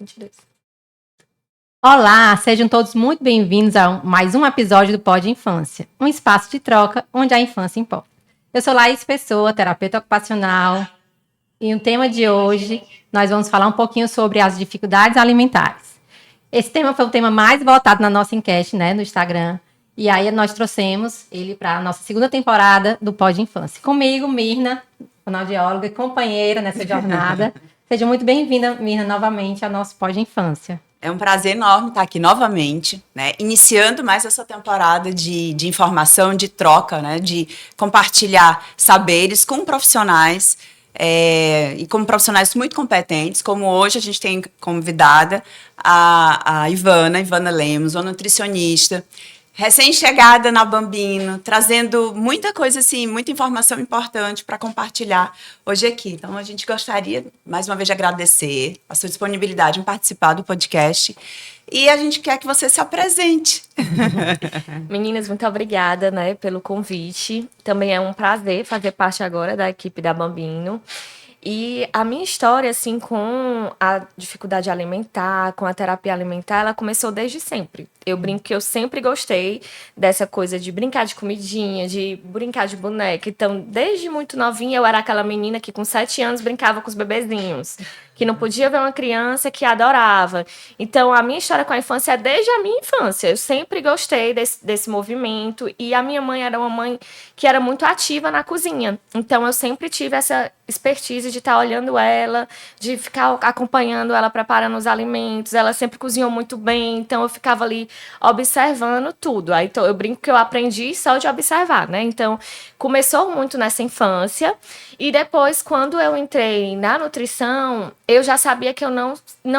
22. Olá, sejam todos muito bem-vindos a mais um episódio do Pod Infância, um espaço de troca onde a infância importa. Eu sou Laís Pessoa, terapeuta ocupacional, e o tema de hoje nós vamos falar um pouquinho sobre as dificuldades alimentares. Esse tema foi o tema mais votado na nossa enquete, né, no Instagram, e aí nós trouxemos ele para a nossa segunda temporada do Pod Infância. Comigo, Mirna, fonoaudióloga e companheira nessa jornada. Seja muito bem-vinda, Mirna, novamente ao nosso Pod Infância. É um prazer enorme estar aqui novamente, né? Iniciando mais essa temporada de informação, de troca, né? De compartilhar saberes com profissionais e com profissionais muito competentes, como hoje a gente tem convidada a Ivana Lemos, uma nutricionista, recém-chegada na Bambino, trazendo muita coisa assim, muita informação importante para compartilhar hoje aqui. Então, a gente gostaria, mais uma vez, de agradecer a sua disponibilidade em participar do podcast. E a gente quer que você se apresente. Meninas, muito obrigada, né, pelo convite. Também é um prazer fazer parte agora da equipe da Bambino. E a minha história, assim, com a dificuldade alimentar, com a terapia alimentar, ela começou desde sempre. Eu brinco que eu sempre gostei dessa coisa de brincar de comidinha, de brincar de boneca. Então, desde muito novinha, eu era aquela menina que com 7 anos brincava com os bebezinhos, que não podia ver uma criança que adorava. Então, a minha história com a infância é desde a minha infância. Eu sempre gostei desse movimento. E a minha mãe era uma mãe que era muito ativa na cozinha. Então, eu sempre tive essa expertise de estar olhando ela, de ficar acompanhando ela preparando os alimentos. Ela sempre cozinhou muito bem, então eu ficava ali observando tudo. Aí eu brinco que eu aprendi só de observar, né? Então, começou muito nessa infância. E depois, quando eu entrei na nutrição, eu já sabia que eu não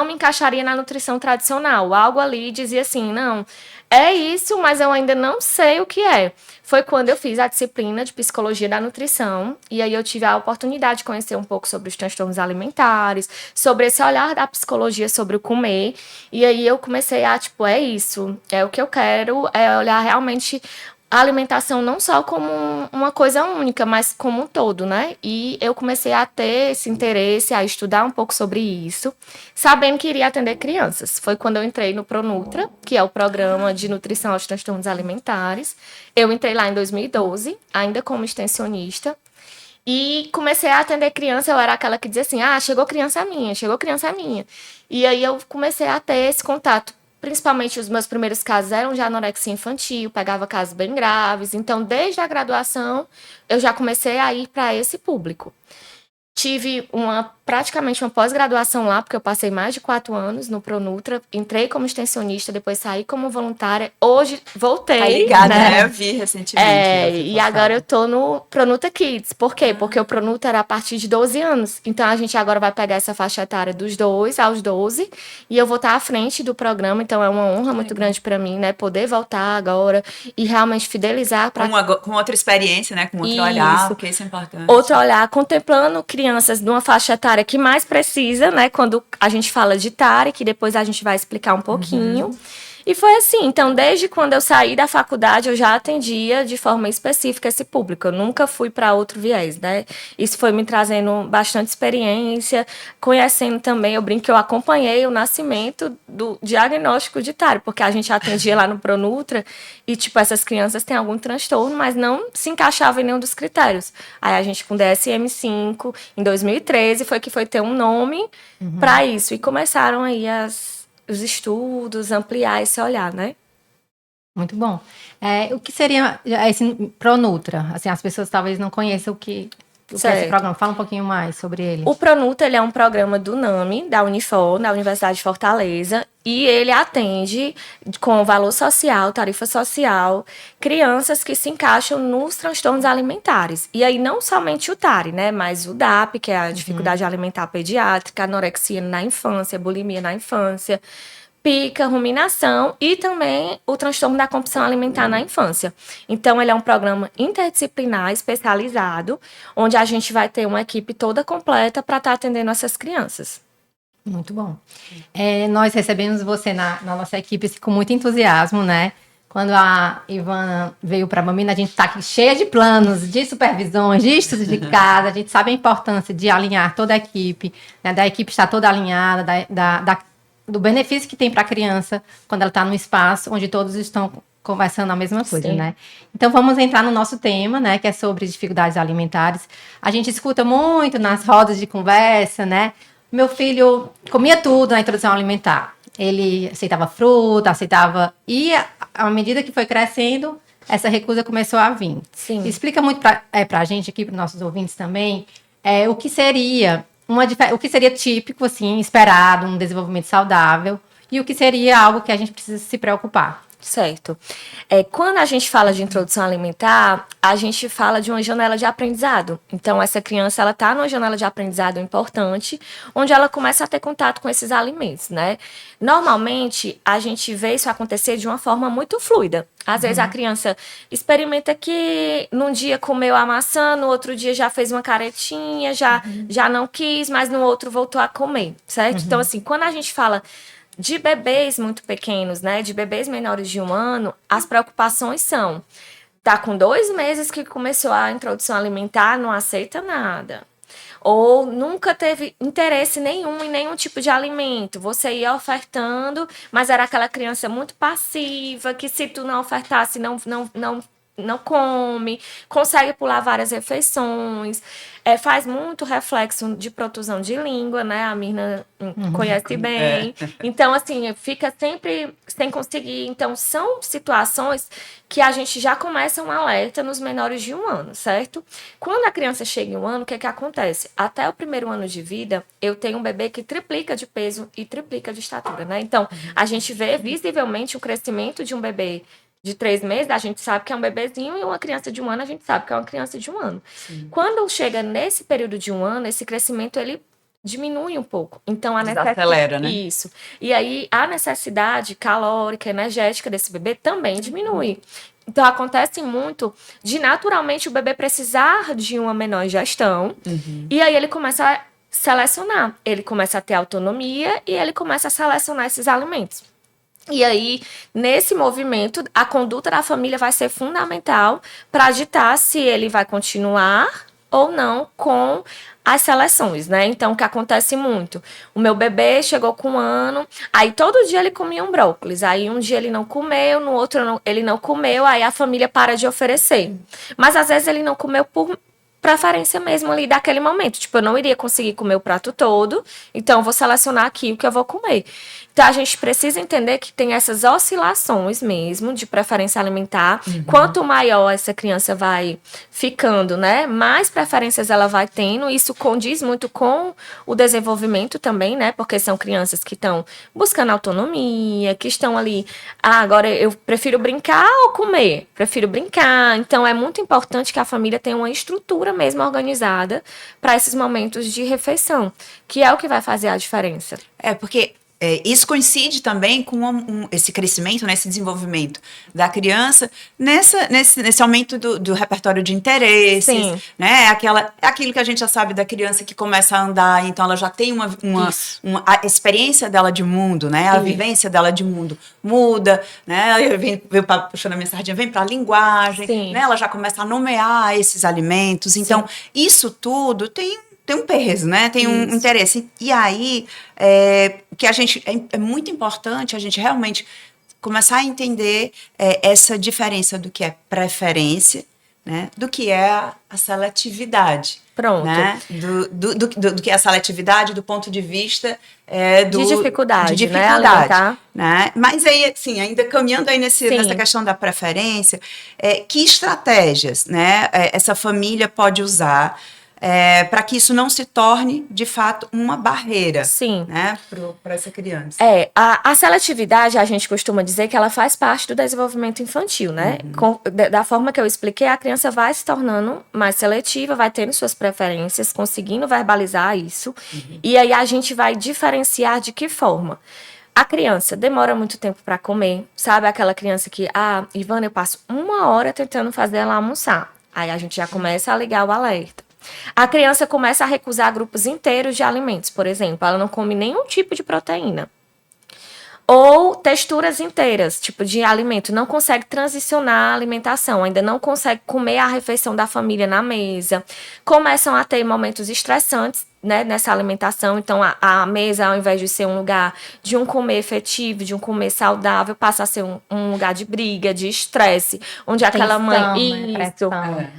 me encaixaria na nutrição tradicional. Algo ali dizia assim, não, é isso, mas eu ainda não sei o que é. Foi quando eu fiz a disciplina de psicologia da nutrição, e aí eu tive a oportunidade de conhecer um pouco sobre os transtornos alimentares, sobre esse olhar da psicologia sobre o comer, e aí eu comecei a, é isso, é o que eu quero, é olhar realmente a alimentação não só como uma coisa única, mas como um todo, né? E eu comecei a ter esse interesse, a estudar um pouco sobre isso, sabendo que iria atender crianças. Foi quando eu entrei no Pronutra, que é o programa de nutrição aos transtornos alimentares. Eu entrei lá em 2012, ainda como extensionista, e comecei a atender criança. Eu era aquela que dizia assim, chegou criança minha. E aí eu comecei a ter esse contato. Principalmente os meus primeiros casos eram de anorexia infantil, pegava casos bem graves. Então, desde a graduação, eu já comecei a ir para esse público. Tive praticamente uma pós-graduação lá, porque eu passei mais de 4 anos no Pronutra. Entrei como extensionista, depois saí como voluntária. Hoje, voltei. Tá ligada, né? Eu vi recentemente. E agora eu tô no Pronutra Kids. Por quê? Porque o Pronutra era a partir de 12 anos. Então, a gente agora vai pegar essa faixa etária dos 2 aos 12. E eu vou estar à frente do programa. Então, é uma honra muito grande para mim, né? Poder voltar agora e realmente fidelizar. Com outra experiência, né? Com outro olhar, porque isso é importante. Outro olhar, contemplando crianças de uma faixa etária que mais precisa, né? Quando a gente fala de TARI, que depois a gente vai explicar um pouquinho. E foi assim, então desde quando eu saí da faculdade eu já atendia de forma específica esse público, eu nunca fui para outro viés, né? Isso foi me trazendo bastante experiência, conhecendo também, eu brinco que eu acompanhei o nascimento do diagnóstico de TARI, porque a gente atendia lá no Pronutra e essas crianças têm algum transtorno, mas não se encaixavam em nenhum dos critérios. Aí a gente com DSM-5, em 2013, foi ter um nome para isso, e começaram aí os estudos, ampliar esse olhar, né? Muito bom. O que seria esse Pronutra? Assim, as pessoas talvez não conheçam o que é esse programa. Fala um pouquinho mais sobre ele. O Pronutra, ele é um programa do NAMI, da Unifor, da Universidade de Fortaleza, e ele atende com valor social, tarifa social, crianças que se encaixam nos transtornos alimentares. E aí não somente o TARI, né? Mas o DAP, que é a dificuldade alimentar pediátrica, anorexia na infância, bulimia na infância, pica, ruminação e também o transtorno da compulsão alimentar na infância. Então, ele é um programa interdisciplinar, especializado, onde a gente vai ter uma equipe toda completa para estar atendendo essas crianças. Muito bom. Nós recebemos você na nossa equipe assim, com muito entusiasmo, né? Quando a Ivana veio para a Bambino, a gente está aqui cheia de planos, de supervisões, de estudos de casa. A gente sabe a importância de alinhar toda a equipe, né? Da equipe estar toda alinhada, do benefício que tem para a criança quando ela está num espaço onde todos estão conversando a mesma coisa, Sim. né? Então vamos entrar no nosso tema, né, que é sobre dificuldades alimentares. A gente escuta muito nas rodas de conversa, né? Meu filho comia tudo na introdução alimentar. Ele aceitava fruta, aceitava... E à medida que foi crescendo, essa recusa começou a vir. Sim. Explica muito para a gente aqui, para os nossos ouvintes também, o que seria o que seria típico, assim, esperado, um desenvolvimento saudável, e o que seria algo que a gente precisa se preocupar. Certo. Quando a gente fala de introdução alimentar, a gente fala de uma janela de aprendizado. Então, essa criança, ela está numa janela de aprendizado importante, onde ela começa a ter contato com esses alimentos, né? Normalmente, a gente vê isso acontecer de uma forma muito fluida. Às vezes, a criança experimenta que num dia comeu a maçã, no outro dia já fez uma caretinha, já não quis, mas no outro voltou a comer, certo? Então, assim, quando a gente fala de bebês muito pequenos, né? De bebês menores de 1 ano, as preocupações são: tá com 2 meses que começou a introdução alimentar, não aceita nada. Ou nunca teve interesse nenhum em nenhum tipo de alimento. Você ia ofertando, mas era aquela criança muito passiva, que se tu não ofertasse, não come, consegue pular várias refeições, faz muito reflexo de protusão de língua, né? A Mirna conhece bem. Então, assim, fica sempre sem conseguir. Então, são situações que a gente já começa um alerta nos menores de 1 ano, certo? Quando a criança chega em 1 ano, o que é que acontece? Até o primeiro ano de vida, eu tenho um bebê que triplica de peso e triplica de estatura, né? Então, a gente vê visivelmente o crescimento de um bebê de 3 meses, a gente sabe que é um bebezinho, e uma criança de 1 ano, a gente sabe que é uma criança de 1 ano. Sim. Quando chega nesse período de 1 ano, esse crescimento, ele diminui um pouco. Então, a necessidade... Desacelera, né? Isso. E aí, a necessidade calórica, energética desse bebê também diminui. Então, acontece muito de, naturalmente, o bebê precisar de uma menor ingestão, e aí ele começa a selecionar. Ele começa a ter autonomia e ele começa a selecionar esses alimentos. E aí, nesse movimento, a conduta da família vai ser fundamental para ditar se ele vai continuar ou não com as seleções, né? Então, o que acontece muito? O meu bebê chegou com 1 ano, aí todo dia ele comia um brócolis, aí um dia ele não comeu, no outro ele não comeu, aí a família para de oferecer. Mas, às vezes, ele não comeu por preferência mesmo ali daquele momento. Tipo, eu não iria conseguir comer o prato todo, então eu vou selecionar aqui o que eu vou comer. Então, a gente precisa entender que tem essas oscilações mesmo de preferência alimentar. Quanto maior essa criança vai ficando, né, mais preferências ela vai tendo. Isso condiz muito com o desenvolvimento também, né, porque são crianças que estão buscando autonomia, que estão ali, agora eu prefiro brincar ou comer? Prefiro brincar. Então, é muito importante que a família tenha uma estrutura mesmo organizada para esses momentos de refeição, que é o que vai fazer a diferença. Porque isso coincide também com esse crescimento, né, esse desenvolvimento da criança, nesse aumento do repertório de interesses. Sim. Né? Aquilo que a gente já sabe da criança que começa a andar, então ela já tem a experiência dela de mundo, né? A vivência dela de mundo muda, né? Puxando a minha sardinha, vem para a linguagem, né? Ela já começa a nomear esses alimentos. Então, isso tudo tem um peso, né? Tem um interesse. E aí, que a gente é muito importante a gente realmente começar a entender essa diferença do que é preferência, né? Do que é a seletividade. Pronto. Né? Do que é a seletividade do ponto de vista de dificuldade, né? Mas aí, assim, ainda caminhando aí nessa questão da preferência, que estratégias, né, essa família pode usar para que isso não se torne, de fato, uma barreira, né, para essa criança. A seletividade, a gente costuma dizer que ela faz parte do desenvolvimento infantil, né? Da forma que eu expliquei, a criança vai se tornando mais seletiva, vai tendo suas preferências, conseguindo verbalizar isso, e aí a gente vai diferenciar de que forma. A criança demora muito tempo para comer, sabe? Aquela criança que, Ivana, eu passo 1 hora tentando fazer ela almoçar. Aí a gente já começa a ligar o alerta. A criança começa a recusar grupos inteiros de alimentos, por exemplo, ela não come nenhum tipo de proteína. Ou texturas inteiras, tipo de alimento, não consegue transicionar a alimentação, ainda não consegue comer a refeição da família na mesa. Começam a ter momentos estressantes, né, nessa alimentação. Então, a mesa, ao invés de ser um lugar de um comer efetivo, de um comer saudável, passa a ser um lugar de briga, de estresse, onde aquela Tensão, mãe... né? Isso. Pressão.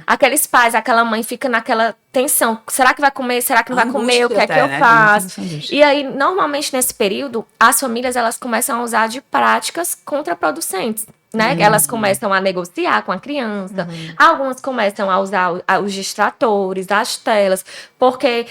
Aqueles pais, aquela mãe fica naquela tensão. Será que vai comer? Será que não vai comer? O que é que Angústia eu até, né? faço? Angústia. E aí, normalmente, nesse período, as famílias, elas começam a usar de práticas contraproducentes. Né? Elas começam a negociar com a criança, algumas começam a usar os distratores, as telas, porque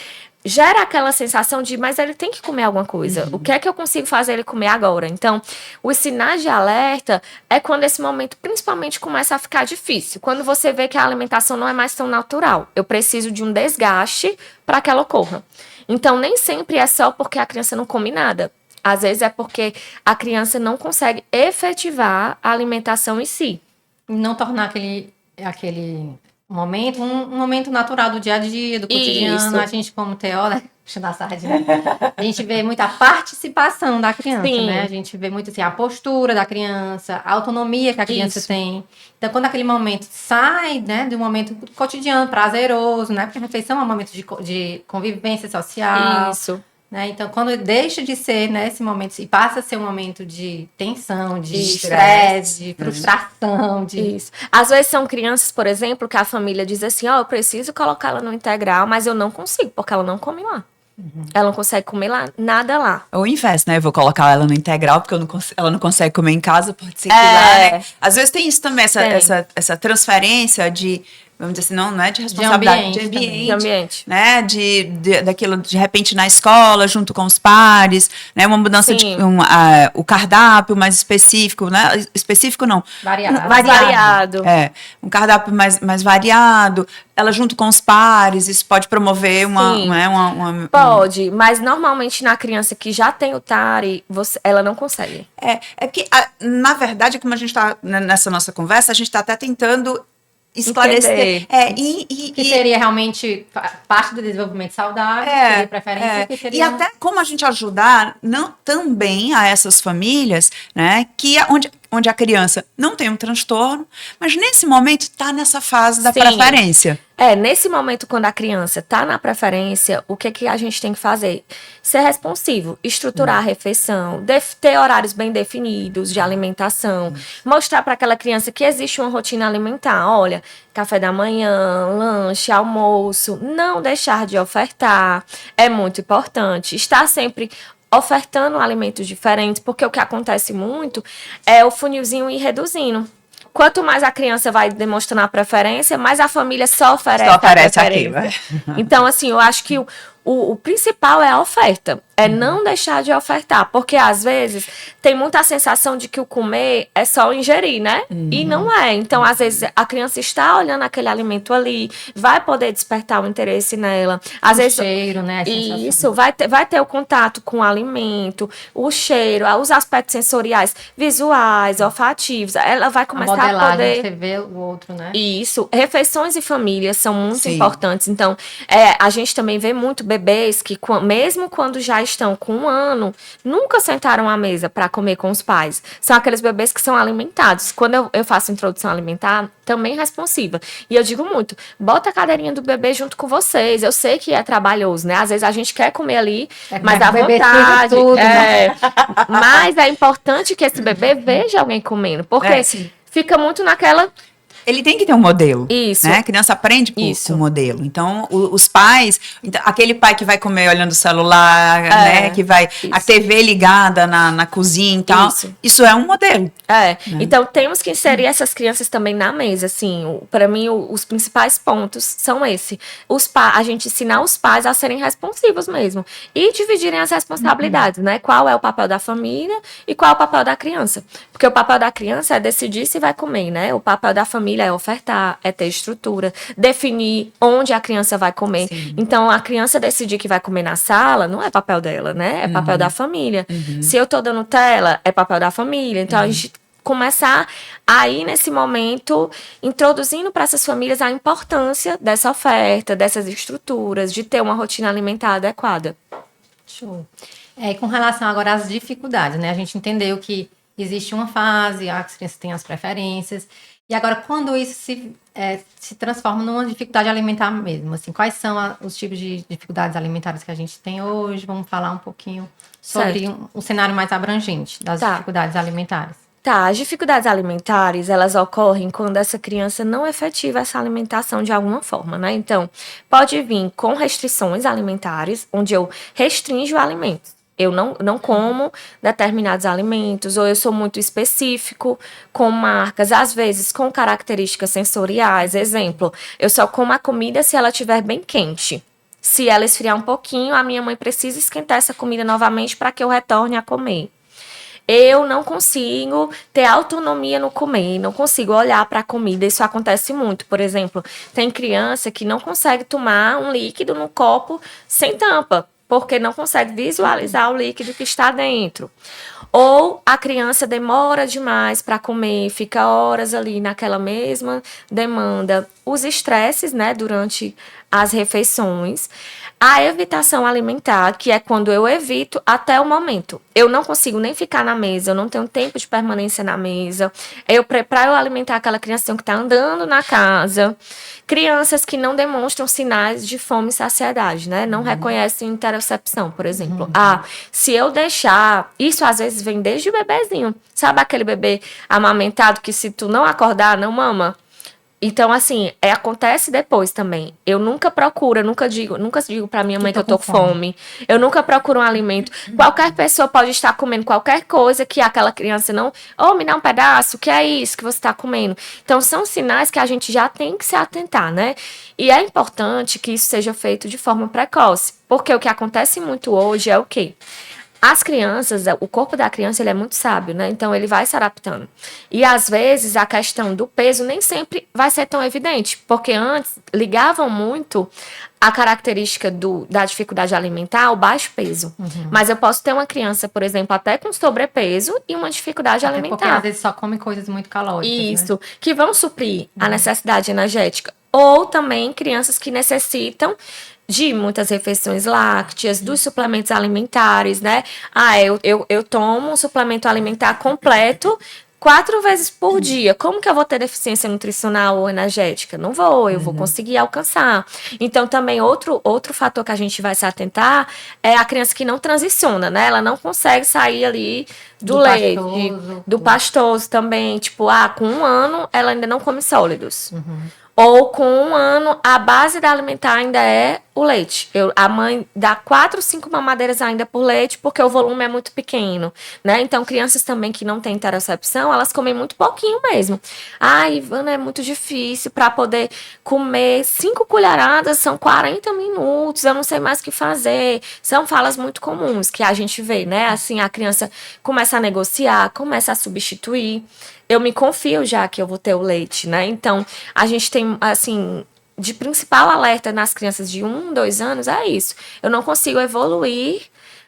gera aquela sensação de, mas ele tem que comer alguma coisa. O que é que eu consigo fazer ele comer agora? Então, os sinais de alerta é quando esse momento, principalmente, começa a ficar difícil. Quando você vê que a alimentação não é mais tão natural. Eu preciso de um desgaste para que ela ocorra. Então, nem sempre é só porque a criança não come nada. Às vezes é porque a criança não consegue efetivar a alimentação em si. Não tornar aquele momento um momento natural do dia a dia, do cotidiano. Isso. A gente, como teóloga, puxando a sardinha, a gente vê muita participação da criança, Sim. né? A gente vê muito assim, a postura da criança, a autonomia que a criança Isso. tem. Então, quando aquele momento sai, né, de um momento cotidiano, prazeroso, né? Porque a refeição é um momento de convivência social. Isso. Né? Então, quando deixa de ser, né, esse momento e passa a ser um momento de tensão, de Isso. estresse, de frustração, de... Isso. Às vezes são crianças, por exemplo, que a família diz assim, ó, eu preciso colocá-la no integral, mas eu não consigo, porque ela não come lá. Ela não consegue comer lá, nada lá. Ou o inverso, né? Eu vou colocar ela no integral, porque ela não consegue comer em casa, pode ser que lá, né? Às vezes tem isso também, essa transferência de, vamos dizer assim, não é de responsabilidade, De ambiente. né? Daquilo, de repente, na escola, junto com os pares, né? Uma mudança Sim. o cardápio mais específico, né? Específico não. Variado. Mais variado. Um cardápio mais variado, ela junto com os pares, isso pode promover Sim. Pode, mas normalmente na criança que já tem o TARI, ela não consegue. É que, na verdade, como a gente está nessa nossa conversa, a gente está até tentando esclarecer. Que seria realmente parte do desenvolvimento saudável, seria preferência. Que seria... E até como a gente ajudar também a essas famílias, né, onde a criança não tem um transtorno, mas nesse momento está nessa fase da Sim. preferência. Nesse momento, quando a criança está na preferência, o que a gente tem que fazer? Ser responsivo, estruturar a refeição, ter horários bem definidos de alimentação, mostrar para aquela criança que existe uma rotina alimentar. Olha, café da manhã, lanche, almoço, não deixar de ofertar, é muito importante. Estar sempre ofertando alimentos diferentes, porque o que acontece muito é o funilzinho ir reduzindo. Quanto mais a criança vai demonstrando a preferência, mais a família só oferece aquilo. Então, assim, eu acho que o principal é a oferta. É não deixar de ofertar. Porque, às vezes, tem muita sensação de que o comer é só ingerir, né? E não é. Então, às vezes, a criança está olhando aquele alimento ali, vai poder despertar o interesse nela. Às vezes, cheiro, né? Isso, vai ter o contato com o alimento, o cheiro, os aspectos sensoriais, visuais, olfativos. Ela vai começar a poder... Você vê o outro, né? Isso. Refeições e famílias são muito Sim. importantes. Então, a gente também vê muito bebês que, mesmo quando já estão com 1 ano, nunca sentaram à mesa para comer com os pais. São aqueles bebês que são alimentados. Quando eu faço introdução alimentar, também responsiva. E eu digo muito, bota a cadeirinha do bebê junto com vocês. Eu sei que é trabalhoso, né? Às vezes a gente quer comer ali, mas dá vontade. Tudo, né? Mas é importante que esse bebê veja alguém comendo. Porque fica muito naquela... Ele tem que ter um modelo. Isso. Né? A criança aprende com o modelo. Então, os pais, aquele pai que vai comer olhando o celular, né? Que vai a TV ligada na cozinha e tal. Isso é um modelo. Né? Então temos que inserir essas crianças também na mesa, assim. Para mim, os principais pontos são esse. A gente ensinar os pais a serem responsivos mesmo. E dividirem as responsabilidades, né? Qual é o papel da família e qual é o papel da criança. Porque o papel da criança é decidir se vai comer, né? O papel da família é ofertar, é ter estrutura, definir onde a criança vai comer. Sim. Então, a criança decidir que vai comer na sala, não é papel dela, né? É papel da família. Se eu tô dando tela, é papel da família. Então, a gente começar aí, nesse momento, introduzindo para essas famílias a importância dessa oferta, dessas estruturas, de ter uma rotina alimentar adequada. Show. Com relação agora às dificuldades, né? A gente entendeu que existe uma fase, as crianças têm as preferências. E agora, quando isso se transforma numa dificuldade alimentar mesmo, assim, quais são os tipos de dificuldades alimentares que a gente tem hoje? Vamos falar um pouquinho sobre um cenário mais abrangente das dificuldades alimentares. Tá, as dificuldades alimentares, elas ocorrem quando essa criança não efetiva essa alimentação de alguma forma, né? Então, pode vir com restrições alimentares, onde eu restringo alimentos. Eu não como determinados alimentos, ou eu sou muito específico com marcas, às vezes com características sensoriais. Exemplo, eu só como a comida se ela estiver bem quente. Se ela esfriar um pouquinho, a minha mãe precisa esquentar essa comida novamente para que eu retorne a comer. Eu não consigo ter autonomia no comer, não consigo olhar para a comida. Isso acontece muito. Por exemplo, tem criança que não consegue tomar um líquido no copo sem tampa, porque não consegue visualizar o líquido que está dentro. Ou a criança demora demais para comer, fica horas ali naquela mesma demanda. Os estresses, né, durante as refeições. A evitação alimentar, que é quando eu evito até o momento. Eu não consigo nem ficar na mesa, eu não tenho tempo de permanência na mesa. Para eu alimentar aquela criança, que está andando na casa. Crianças que não demonstram sinais de fome e saciedade, né? Não reconhecem interocepção, por exemplo. Se eu deixar... Isso às vezes vem desde o bebezinho. Sabe aquele bebê amamentado que se tu não acordar, não mama? Então, assim, acontece depois também. Eu nunca procuro, nunca digo pra minha mãe que eu tô com fome. Eu nunca procuro um alimento. Qualquer pessoa pode estar comendo qualquer coisa que aquela criança não... me dá um pedaço, o que é isso que você tá comendo? Então, são sinais que a gente já tem que se atentar, né? E é importante que isso seja feito de forma precoce. Porque o que acontece muito hoje é o quê? As crianças, o corpo da criança, ele é muito sábio, né? Então, ele vai se adaptando. E, às vezes, a questão do peso nem sempre vai ser tão evidente. Porque antes, ligavam muito a característica da dificuldade alimentar ao baixo peso. Mas eu posso ter uma criança, por exemplo, até com sobrepeso e uma dificuldade alimentar. Porque, às vezes, só come coisas muito calóricas, Isso, né? Que vão suprir a necessidade energética. Ou também crianças que necessitam de muitas refeições lácteas, dos suplementos alimentares, né? Eu tomo um suplemento alimentar completo 4 vezes por dia. Como que eu vou ter deficiência nutricional ou energética? Não vou, eu vou conseguir alcançar. Então, também, outro fator que a gente vai se atentar é a criança que não transiciona, né? Ela não consegue sair ali do leite, do pastoso também. Tipo, com 1 ano, ela ainda não come sólidos. Ou com 1 ano, a base da alimentar ainda é o leite. A mãe dá 4, 5 mamadeiras ainda por leite, porque o volume é muito pequeno, né? Então, crianças também que não têm interocepção, elas comem muito pouquinho mesmo. Ivana, é muito difícil para poder comer 5 colheradas, são 40 minutos, eu não sei mais o que fazer. São falas muito comuns que a gente vê, né? Assim, a criança começa a negociar, começa a substituir. Eu me confio já que eu vou ter o leite, né? Então, a gente tem, assim, de principal alerta nas crianças de 1, 2 anos é isso. Eu não consigo evoluir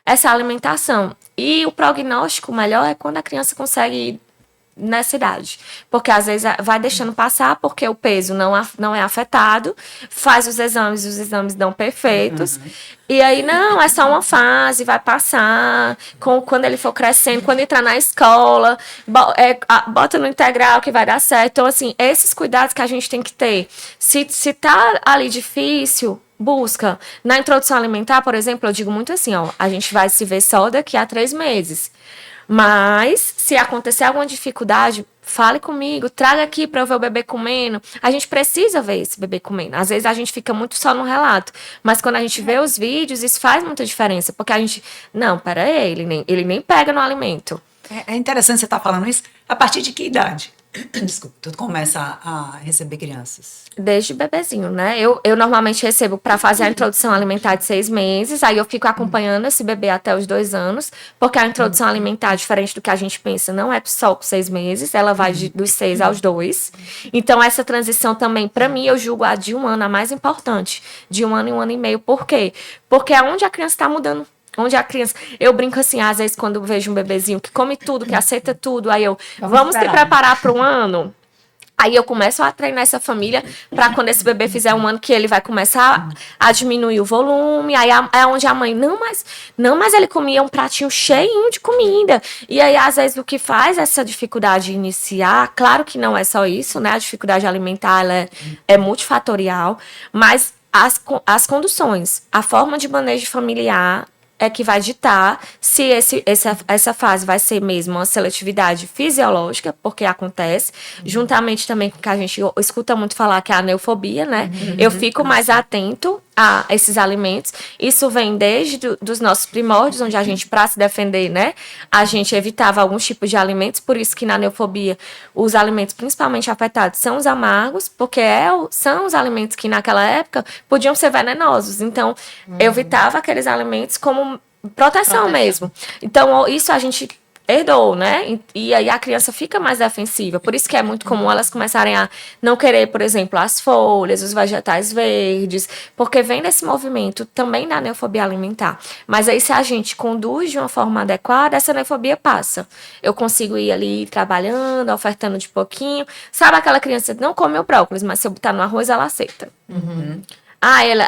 essa alimentação. E o prognóstico melhor é quando a criança consegue ir nessa idade. Porque às vezes vai deixando passar porque o peso não é afetado, faz os exames dão perfeitos. E aí, não, é só uma fase, vai passar. Quando ele for crescendo, quando entrar na escola, bota no integral que vai dar certo. Então, assim, esses cuidados que a gente tem que ter. Se tá ali difícil, busca. Na introdução alimentar, por exemplo, eu digo muito assim, a gente vai se ver só daqui a 3 meses. Mas, se acontecer alguma dificuldade, fale comigo, traga aqui para eu ver o bebê comendo. A gente precisa ver esse bebê comendo. Às vezes a gente fica muito só no relato. Mas quando a gente vê os vídeos, isso faz muita diferença. Porque a gente... Não, peraí, ele nem pega no alimento. É interessante você estar falando isso. A partir de que idade? Desculpa, tu começa a receber crianças? Desde bebezinho, né? Eu normalmente recebo para fazer a introdução alimentar de 6 meses, aí eu fico acompanhando esse bebê até os 2 anos, porque a introdução alimentar, diferente do que a gente pensa, não é só com 6 meses, ela vai dos 6 aos 2. Então, essa transição também, para mim, eu julgo a de 1 ano a mais importante, de 1 ano e 1 ano e meio. Por quê? Porque é onde a criança está mudando. Onde a criança... Eu brinco assim, às vezes, quando eu vejo um bebezinho que come tudo, que aceita tudo, aí vamos se preparar para 1 ano? Aí eu começo a treinar essa família para quando esse bebê fizer 1 ano que ele vai começar a diminuir o volume. Aí é onde a mãe, não, mas ele comia um pratinho cheinho de comida. E aí, às vezes, o que faz essa dificuldade iniciar, claro que não é só isso, né? A dificuldade alimentar, ela é multifatorial, mas as conduções, a forma de manejo familiar é que vai ditar se essa fase vai ser mesmo uma seletividade fisiológica, porque acontece, juntamente também com que a gente escuta muito falar que é a neofobia, né? Eu fico mais atento a esses alimentos. Isso vem desde dos nossos primórdios, onde a gente, para se defender, né, a gente evitava alguns tipos de alimentos, por isso que na neofobia os alimentos principalmente afetados são os amargos, porque são os alimentos que naquela época podiam ser venenosos. Então, eu evitava aqueles alimentos como proteção mesmo. Então, isso a gente herdou, né? E aí a criança fica mais defensiva. Por isso que é muito comum elas começarem a não querer, por exemplo, as folhas, os vegetais verdes, porque vem desse movimento também da neofobia alimentar. Mas aí se a gente conduz de uma forma adequada, essa neofobia passa. Eu consigo ir ali trabalhando, ofertando de pouquinho. Sabe aquela criança que não come o brócolis, mas se eu botar no arroz, ela aceita.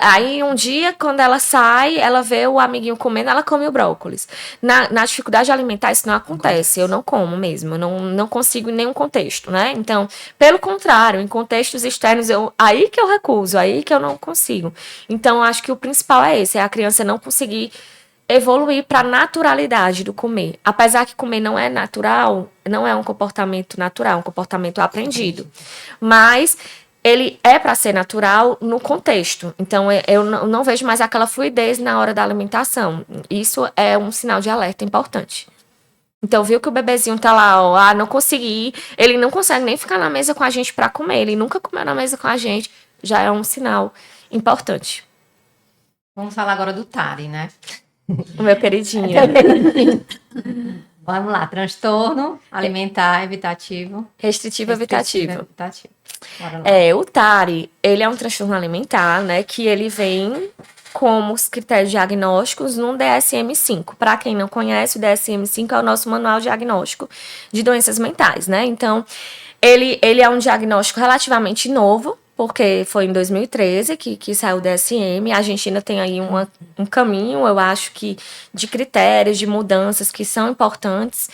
Aí um dia, quando ela sai, ela vê o amiguinho comendo, ela come o brócolis. Na dificuldade alimentar, isso não acontece. Eu não como mesmo. Eu não consigo em nenhum contexto, né? Então, pelo contrário, em contextos externos, aí que eu recuso, aí que eu não consigo. Então, acho que o principal é esse, é a criança não conseguir evoluir para a naturalidade do comer. Apesar que comer não é natural, não é um comportamento natural, é um comportamento aprendido. Mas ele é para ser natural no contexto. Então, eu não vejo mais aquela fluidez na hora da alimentação. Isso é um sinal de alerta importante. Então, viu que o bebezinho tá lá, ó, não consegui, ele não consegue nem ficar na mesa com a gente para comer, ele nunca comeu na mesa com a gente, já é um sinal importante. Vamos falar agora do TARI, né? O meu queridinho. Vamos lá, transtorno alimentar evitativo. Restritivo evitativo. Bora lá. O TARI, ele é um transtorno alimentar, né, que ele vem como os critérios diagnósticos num DSM-5. Para quem não conhece, o DSM-5 é o nosso manual diagnóstico de doenças mentais, né? Então, ele é um diagnóstico relativamente novo, porque foi em 2013 que saiu o DSM. A gente ainda tem aí um caminho, eu acho que, de critérios, de mudanças que são importantes.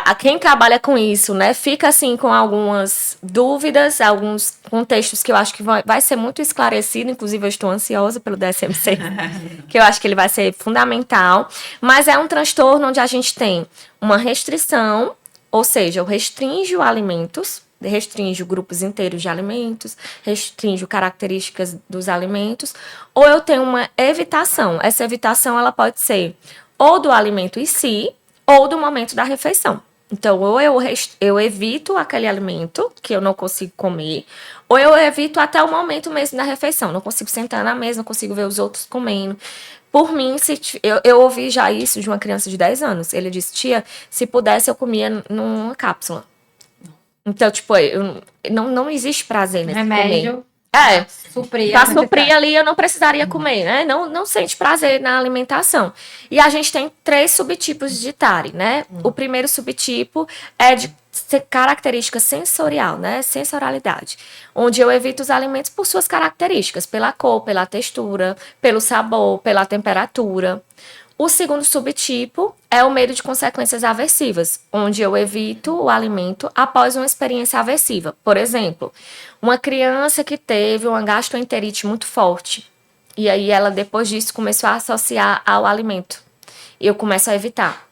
A quem trabalha com isso, né, fica assim com algumas dúvidas, alguns contextos que eu acho que vai ser muito esclarecido, inclusive eu estou ansiosa pelo DSM-6, que eu acho que ele vai ser fundamental, mas é um transtorno onde a gente tem uma restrição, ou seja, eu restringo alimentos, restringo grupos inteiros de alimentos, restringo características dos alimentos, ou eu tenho uma evitação. Essa evitação ela pode ser ou do alimento em si, ou do momento da refeição. Então, ou eu evito aquele alimento que eu não consigo comer, ou eu evito até o momento mesmo da refeição. Não consigo sentar na mesa, não consigo ver os outros comendo. Por mim, eu ouvi já isso de uma criança de 10 anos. Ele disse, tia, se pudesse eu comia numa cápsula. Então, tipo, não existe prazer nesse Remédio. comer. Pra suprir ali eu não precisaria comer, né? Não sente prazer na alimentação. E a gente tem 3 subtipos de TARI, né? O primeiro subtipo é de característica sensorial, né? Sensorialidade. Onde eu evito os alimentos por suas características, pela cor, pela textura, pelo sabor, pela temperatura. O segundo subtipo é o medo de consequências aversivas, onde eu evito o alimento após uma experiência aversiva. Por exemplo, uma criança que teve uma gastroenterite muito forte, e aí ela, depois disso, começou a associar ao alimento. E eu começo a evitar.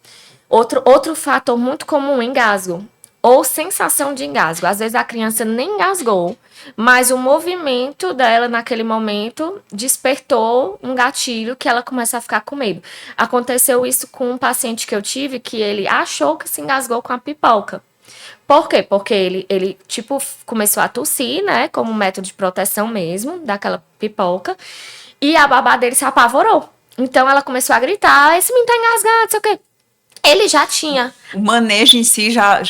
Outro fator muito comum, engasgo, ou sensação de engasgo. Às vezes a criança nem engasgou, mas o movimento dela naquele momento despertou um gatilho que ela começa a ficar com medo. Aconteceu isso com um paciente que eu tive, que ele achou que se engasgou com a pipoca. Por quê? Porque ele tipo, começou a tossir, né, como método de proteção mesmo, daquela pipoca, e a babá dele se apavorou. Então ela começou a gritar, esse menino tá engasgado, não sei o quê. Ele já tinha. O manejo em si já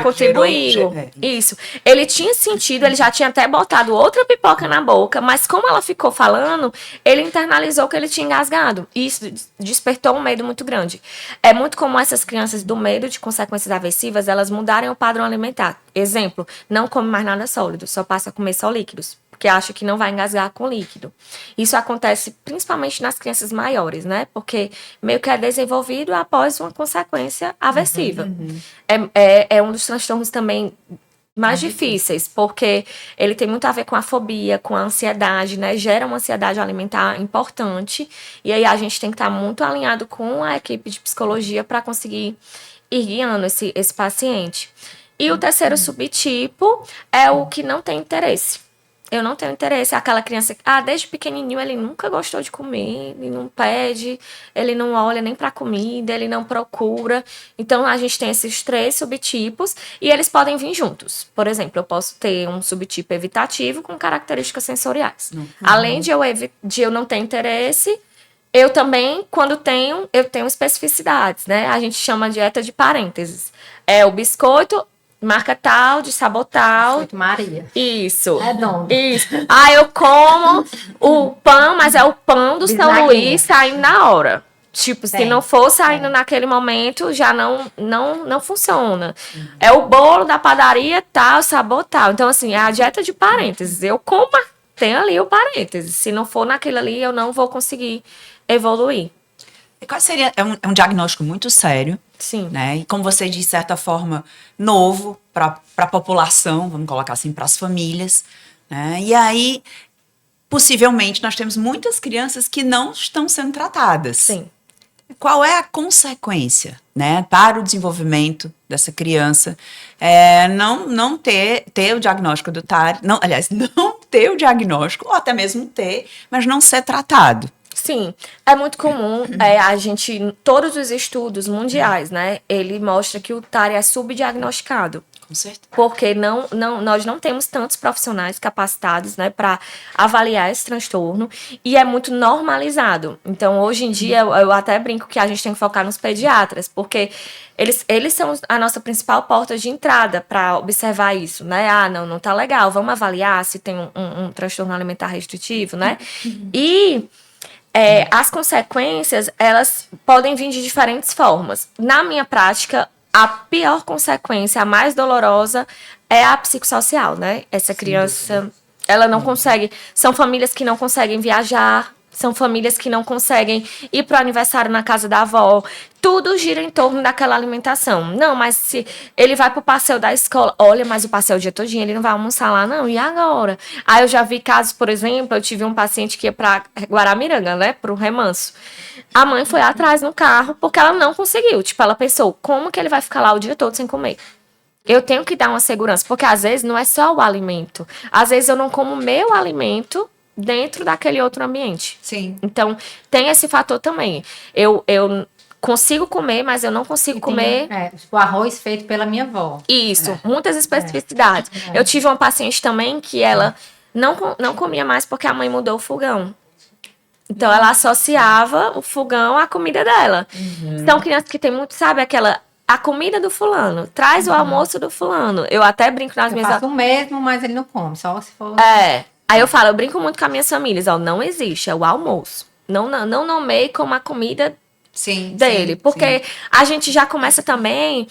Contribuiu. Isso. Ele tinha sentido, ele já tinha até botado outra pipoca na boca, mas como ela ficou falando, ele internalizou que ele tinha engasgado. E isso despertou um medo muito grande. É muito comum essas crianças do medo de consequências aversivas, elas mudarem o padrão alimentar. Exemplo, não come mais nada sólido, só passa a comer só líquidos, porque acha que não vai engasgar com líquido. Isso acontece principalmente nas crianças maiores, né? Porque meio que é desenvolvido após uma consequência aversiva. É um dos transtornos também mais difíceis, porque ele tem muito a ver com a fobia, com a ansiedade, né? Gera uma ansiedade alimentar importante. E aí a gente tem que estar muito alinhado com a equipe de psicologia para conseguir ir guiando esse paciente. E o terceiro subtipo é o que não tem interesse. Eu não tenho interesse. Aquela criança que, desde pequenininho ele nunca gostou de comer, ele não pede, ele não olha nem para comida, ele não procura. Então, a gente tem esses 3 subtipos e eles podem vir juntos. Por exemplo, eu posso ter um subtipo evitativo com características sensoriais. Além de eu não ter interesse, eu também, quando eu tenho especificidades, né? A gente chama dieta de parênteses. É o biscoito, marca tal, de sabor tal. Biscoito Maria. Isso. Redondo. Isso. Eu como o pão, mas é o pão do São Luís saindo na hora. Tipo, se não for saindo naquele momento, já não funciona. É o bolo da padaria tal, sabor tal. Então, assim, é a dieta de parênteses. Eu como, tem ali o parênteses. Se não for naquilo ali, eu não vou conseguir evoluir. E qual seria? É um diagnóstico muito sério. Sim. Né? E como você diz, de certa forma, novo para a população, vamos colocar assim, para as famílias. Né? E aí, possivelmente, nós temos muitas crianças que não estão sendo tratadas. Sim. Qual é a consequência, né, para o desenvolvimento dessa criança? Não ter o diagnóstico do TARI, não ter o diagnóstico, ou até mesmo ter, mas não ser tratado. Sim, é muito comum, todos os estudos mundiais, né, ele mostra que o TARI é subdiagnosticado. Com certeza. Porque nós não temos tantos profissionais capacitados, né, para avaliar esse transtorno, e é muito normalizado. Então, hoje em dia, eu até brinco que a gente tem que focar nos pediatras, porque eles são a nossa principal porta de entrada para observar isso, né? Não tá legal, vamos avaliar se tem um transtorno alimentar restritivo, né? E as consequências, elas podem vir de diferentes formas. Na minha prática, a pior consequência, a mais dolorosa, é a psicossocial, né? Essa criança, ela não consegue... São famílias que não conseguem viajar, são famílias que não conseguem ir para o aniversário na casa da avó. Tudo gira em torno daquela alimentação. Não, mas se ele vai para o passeio da escola, olha, mas o passeio o dia todinho, ele não vai almoçar lá, não. E agora? Aí eu já vi casos, por exemplo, eu tive um paciente que ia para Guaramiranga, né, para o Remanso. A mãe foi atrás no carro porque ela não conseguiu. Tipo, ela pensou, como que ele vai ficar lá o dia todo sem comer? Eu tenho que dar uma segurança, porque às vezes não é só o alimento. Às vezes eu não como o meu alimento dentro daquele outro ambiente. Sim. Então, tem esse fator também. Eu consigo comer, mas eu não consigo comer... o arroz feito pela minha avó. Isso, muitas especificidades. Eu tive uma paciente também que ela não comia mais porque a mãe mudou o fogão. Então, ela associava o fogão à comida dela. São crianças que tem muito, sabe, a comida do fulano, traz o almoço do fulano. Eu até brinco nas minhas... Eu faço o mesmo, mas ele não come, só se for... Aí eu brinco muito com as minhas famílias, não existe, é o almoço. Não nomeie como a comida dele, porque a gente já começa também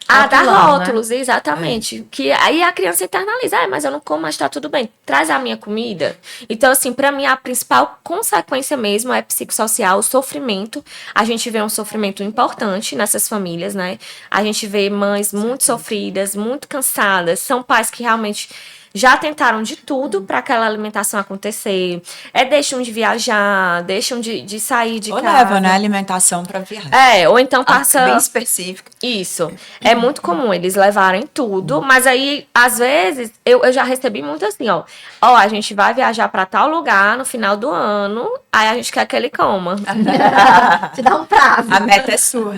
a dar rótulos, né? Exatamente. Que aí a criança internaliza, mas eu não como, mas tá tudo bem, traz a minha comida. Então, assim, pra mim a principal consequência mesmo é psicossocial, o sofrimento. A gente vê um sofrimento importante nessas famílias, né? A gente vê mães muito sofridas, muito cansadas, são pais que realmente já tentaram de tudo para aquela alimentação acontecer. Deixam de viajar, deixam de sair de casa. Ou leva, né, alimentação para viajar. Ou então passa... Bem específica. Isso. É muito comum eles levarem tudo, mas aí, às vezes, eu já recebi muito assim, a gente vai viajar para tal lugar no final do ano, aí a gente quer que ele coma. Te dá um prazo. A meta é sua.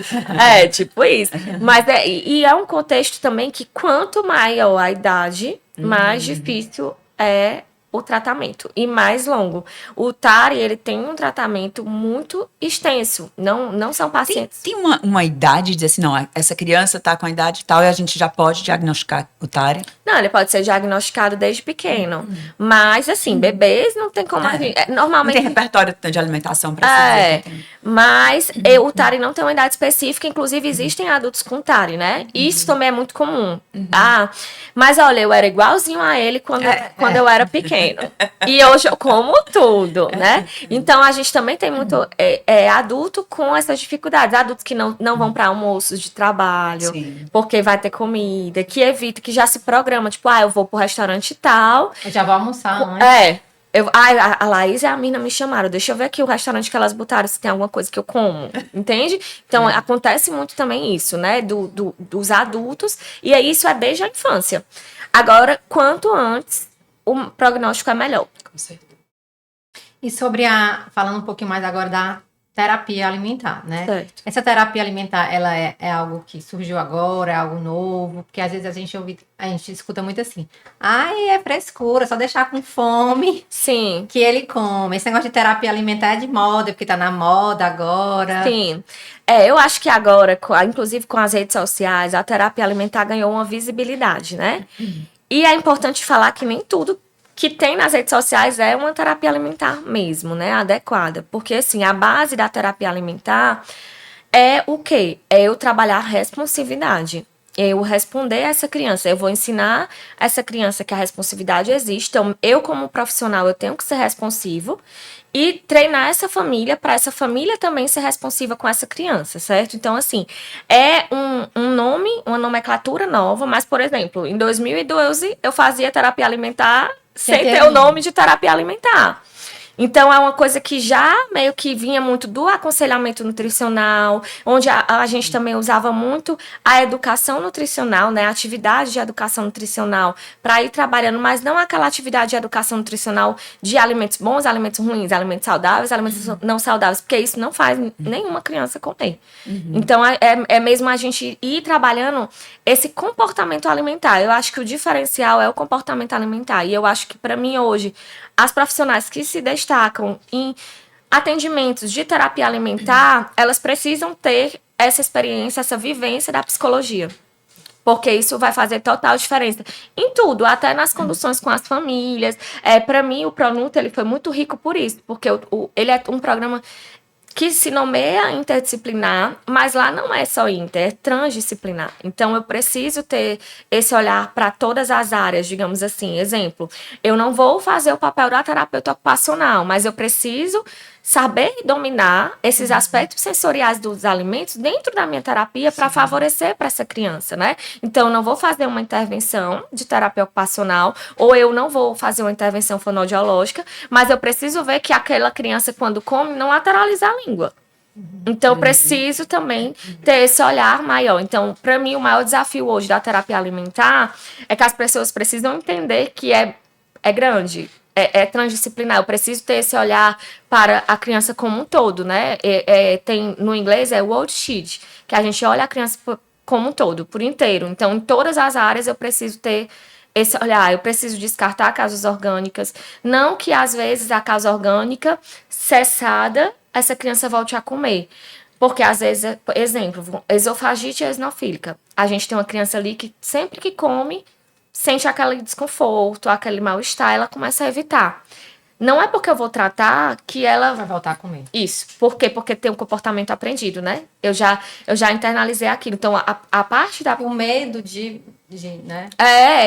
Tipo isso. Mas é um contexto também que quanto maior a idade, mais difícil é o tratamento e mais longo. O TARI, ele tem um tratamento muito extenso, não são pacientes... Tem uma idade de dizer assim, não, essa criança está com a idade tal e a gente já pode diagnosticar o TARI? Não, ele pode ser diagnosticado desde pequeno, mas assim, bebês não tem como... Normalmente... Não tem repertório de alimentação para se dizer. Mas o TARI não tem uma idade específica, inclusive existem adultos com TARI, né? Isso também é muito comum. Mas olha, eu era igualzinho a ele quando eu era pequeno. E hoje eu como tudo, né? Então a gente também tem muito adulto com essas dificuldades. Adultos que não vão para almoços de trabalho, porque vai ter comida, que evita, que já se programa, tipo, eu vou pro restaurante tal. Eu já vou almoçar antes. A Laís e a Mina me chamaram, deixa eu ver aqui o restaurante que elas botaram, se tem alguma coisa que eu como, entende? Então, acontece muito também isso, né, dos adultos, e aí isso é desde a infância. Agora, quanto antes, o prognóstico é melhor. Com certeza. E falando um pouquinho mais agora da terapia alimentar, né? Certo. Essa terapia alimentar, ela é algo que surgiu agora, é algo novo? Porque às vezes a gente escuta muito assim, é frescura, só deixar com fome. Sim. Que ele come. Esse negócio de terapia alimentar é de moda, porque tá na moda agora. Sim. Eu acho que agora, inclusive com as redes sociais, a terapia alimentar ganhou uma visibilidade, né? E é importante falar que nem tudo que tem nas redes sociais é uma terapia alimentar mesmo, né? Adequada. Porque, assim, a base da terapia alimentar é o quê? É eu trabalhar a responsividade. Eu responder a essa criança. Eu vou ensinar essa criança que a responsividade existe. Então, eu como profissional, eu tenho que ser responsivo e treinar essa família para essa família também ser responsiva com essa criança, certo? Então, assim, é uma nomenclatura nova, mas, por exemplo, em 2012, eu fazia terapia alimentar sem ter o nome de terapia alimentar. Então, é uma coisa que já meio que vinha muito do aconselhamento nutricional, onde a gente também usava muito a educação nutricional, né? A atividade de educação nutricional para ir trabalhando, mas não aquela atividade de educação nutricional de alimentos bons, alimentos ruins, alimentos saudáveis, alimentos não saudáveis, porque isso não faz nenhuma criança comer. Então, é mesmo a gente ir trabalhando esse comportamento alimentar. Eu acho que o diferencial é o comportamento alimentar. E eu acho que, para mim, hoje, as profissionais que se destacam em atendimentos de terapia alimentar, elas precisam ter essa experiência, essa vivência da psicologia. Porque isso vai fazer total diferença em tudo, até nas conduções com as famílias. Para mim, o Pronutri, ele foi muito rico por isso, porque ele é um programa que se nomeia interdisciplinar, mas lá não é só inter, é transdisciplinar. Então, eu preciso ter esse olhar para todas as áreas, digamos assim. Exemplo, eu não vou fazer o papel da terapeuta ocupacional, mas eu preciso saber dominar esses aspectos sensoriais dos alimentos dentro da minha terapia para favorecer para essa criança, né? Então, eu não vou fazer uma intervenção de terapia ocupacional ou eu não vou fazer uma intervenção fonoaudiológica, mas eu preciso ver que aquela criança, quando come, não lateraliza a língua. Então, eu preciso também ter esse olhar maior. Então, para mim, o maior desafio hoje da terapia alimentar é que as pessoas precisam entender que é grande, é transdisciplinar. Eu preciso ter esse olhar para a criança como um todo, né? Tem, no inglês, World Sheet, que a gente olha a criança como um todo, por inteiro. Então, em todas as áreas, eu preciso ter esse olhar. Eu preciso descartar causas orgânicas. Não que, às vezes, a causa orgânica cessada, essa criança volte a comer. Porque, às vezes, exemplo, esofagite eosinofílica. A gente tem uma criança ali que, sempre que come, sente aquele desconforto, aquele mal-estar, ela começa a evitar. Não é porque eu vou tratar que ela vai voltar a comer. Isso. Por quê? Porque tem um comportamento aprendido, né? Eu já internalizei aquilo. Então, a parte da... O medo de né?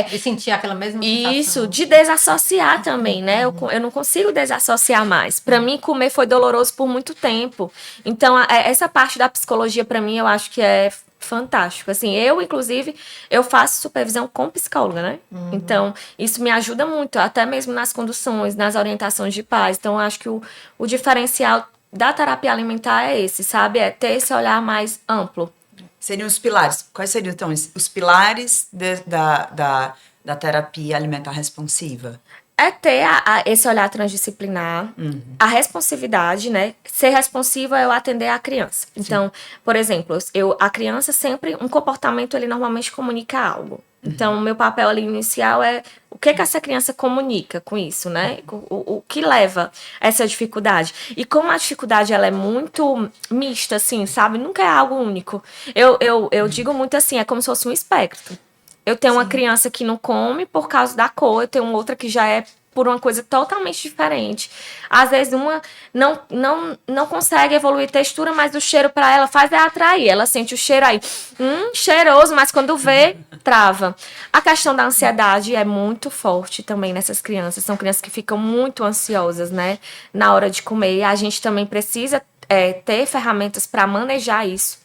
De sentir aquela mesma sensação. Isso, de sensação. Desassociar também, né? Eu não consigo desassociar mais. Para mim, comer foi doloroso por muito tempo. Então, essa parte da psicologia, para mim, eu acho que é fantástico. Assim, inclusive, eu faço supervisão com psicóloga, né? Então, isso me ajuda muito, até mesmo nas conduções, nas orientações de pais. Então, eu acho que o diferencial da terapia alimentar é esse, sabe? É ter esse olhar mais amplo. Seriam os pilares. Quais seriam, então, os pilares da terapia alimentar responsiva? é ter esse olhar transdisciplinar, a responsividade, né? Ser responsivo é eu atender a criança. Então, por exemplo, a criança sempre, um comportamento, ele normalmente comunica algo. Então, o meu papel ali inicial é o que essa criança comunica com isso, né? O que leva a essa dificuldade. E como a dificuldade, ela é muito mista, assim, sabe? Nunca é algo único. Eu digo muito assim, é como se fosse um espectro. Eu tenho uma criança que não come por causa da cor, eu tenho outra que já é por uma coisa totalmente diferente. Às vezes uma não consegue evoluir textura, mas o cheiro para ela faz atrair. Ela sente o cheiro aí, cheiroso, mas quando vê, trava. A questão da ansiedade é muito forte também nessas crianças. São crianças que ficam muito ansiosas, né, na hora de comer. E a gente também precisa ter ferramentas para manejar isso.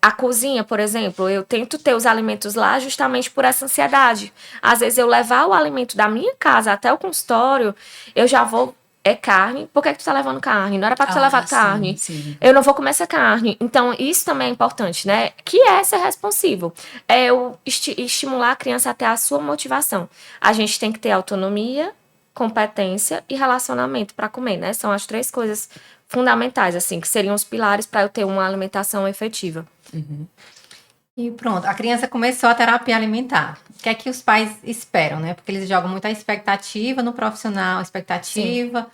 A cozinha, por exemplo, eu tento ter os alimentos lá justamente por essa ansiedade. Às vezes eu levar o alimento da minha casa até o consultório, eu já vou... É carne, por que tu tá levando carne? Não era pra tu levar carne. Sim. Eu não vou comer essa carne. Então, isso também é importante, né? Que é ser responsivo. É eu estimular a criança a ter a sua motivação. A gente tem que ter autonomia, competência e relacionamento para comer, né? São as 3 coisas fundamentais, assim, que seriam os pilares para eu ter uma alimentação efetiva. E pronto, a criança começou a terapia alimentar. O que é que os pais esperam, né? Porque eles jogam muita expectativa no profissional, expectativa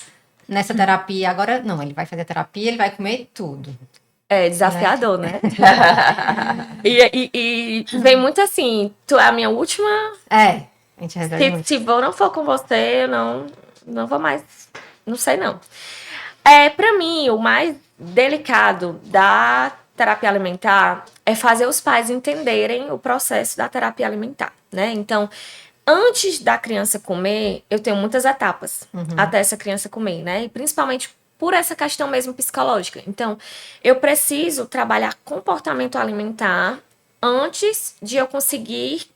nessa terapia. Agora, não, ele vai fazer terapia, ele vai comer tudo. É desafiador, né? e vem muito assim, tu é a minha última... A gente resolve muito. Se eu não for com você, eu não vou mais... Não sei, não. Pra mim, o mais delicado da terapia alimentar é fazer os pais entenderem o processo da terapia alimentar, né? Então, antes da criança comer, eu tenho muitas etapas até essa criança comer, né? E principalmente por essa questão mesmo psicológica. Então, eu preciso trabalhar comportamento alimentar antes de eu conseguir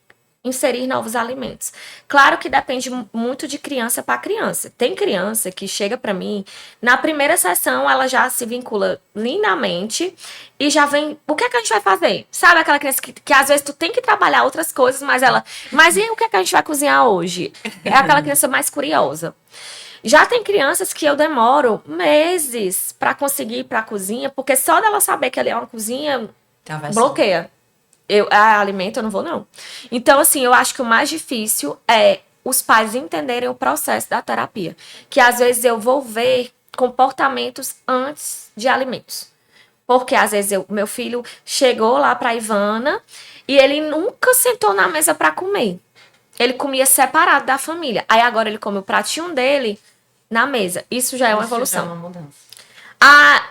inserir novos alimentos. Claro que depende muito de criança para criança. Tem criança que chega para mim, na primeira sessão ela já se vincula lindamente e já vem, o que é que a gente vai fazer? Sabe aquela criança que às vezes tu tem que trabalhar outras coisas, mas e o que é que a gente vai cozinhar hoje? É aquela criança mais curiosa. Já tem crianças que eu demoro meses para conseguir ir para a cozinha, porque só dela saber que ali é uma cozinha, bloqueia. Alimento eu não vou, não. Então, assim, eu acho que o mais difícil é os pais entenderem o processo da terapia. Que às vezes eu vou ver comportamentos antes de alimentos. Porque às vezes meu filho chegou lá pra Ivana e ele nunca sentou na mesa pra comer. Ele comia separado da família. Aí agora ele come o pratinho dele na mesa. Isso já é uma evolução. Já é uma mudança.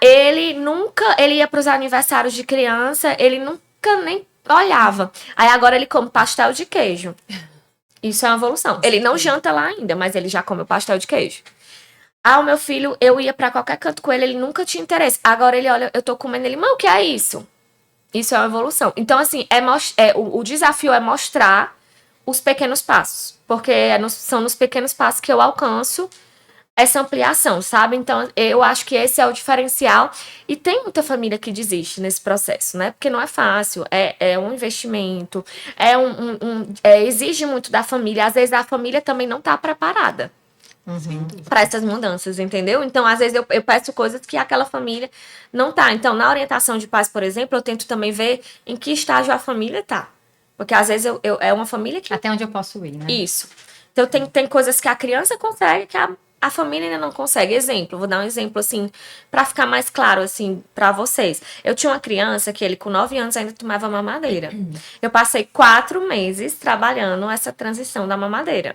Ele ia pros aniversários de criança, ele nunca nem olhava. Aí agora ele come pastel de queijo. Isso é uma evolução. Ele não janta lá ainda, mas ele já come o pastel de queijo. O meu filho, eu ia pra qualquer canto com ele, ele nunca tinha interesse. Agora ele olha, eu tô comendo, ele, mãe, o que é isso? Isso é uma evolução. Então, assim, o desafio é mostrar os pequenos passos. Porque são nos pequenos passos que eu alcanço essa ampliação, sabe? Então, eu acho que esse é o diferencial. E tem muita família que desiste nesse processo, né? Porque não é fácil, é um investimento, exige muito da família. Às vezes, a família também não tá preparada para essas mudanças, entendeu? Então, às vezes, eu peço coisas que aquela família não tá. Então, na orientação de pais, por exemplo, eu tento também ver em que estágio a família tá. Porque, às vezes, é uma família que... Até onde eu posso ir, né? Isso. Então, tem coisas que a criança consegue, que a família ainda não consegue. Exemplo, vou dar um exemplo, assim, para ficar mais claro, assim, para vocês. Eu tinha uma criança que ele, com 9 anos, ainda tomava mamadeira. Eu passei 4 meses trabalhando essa transição da mamadeira.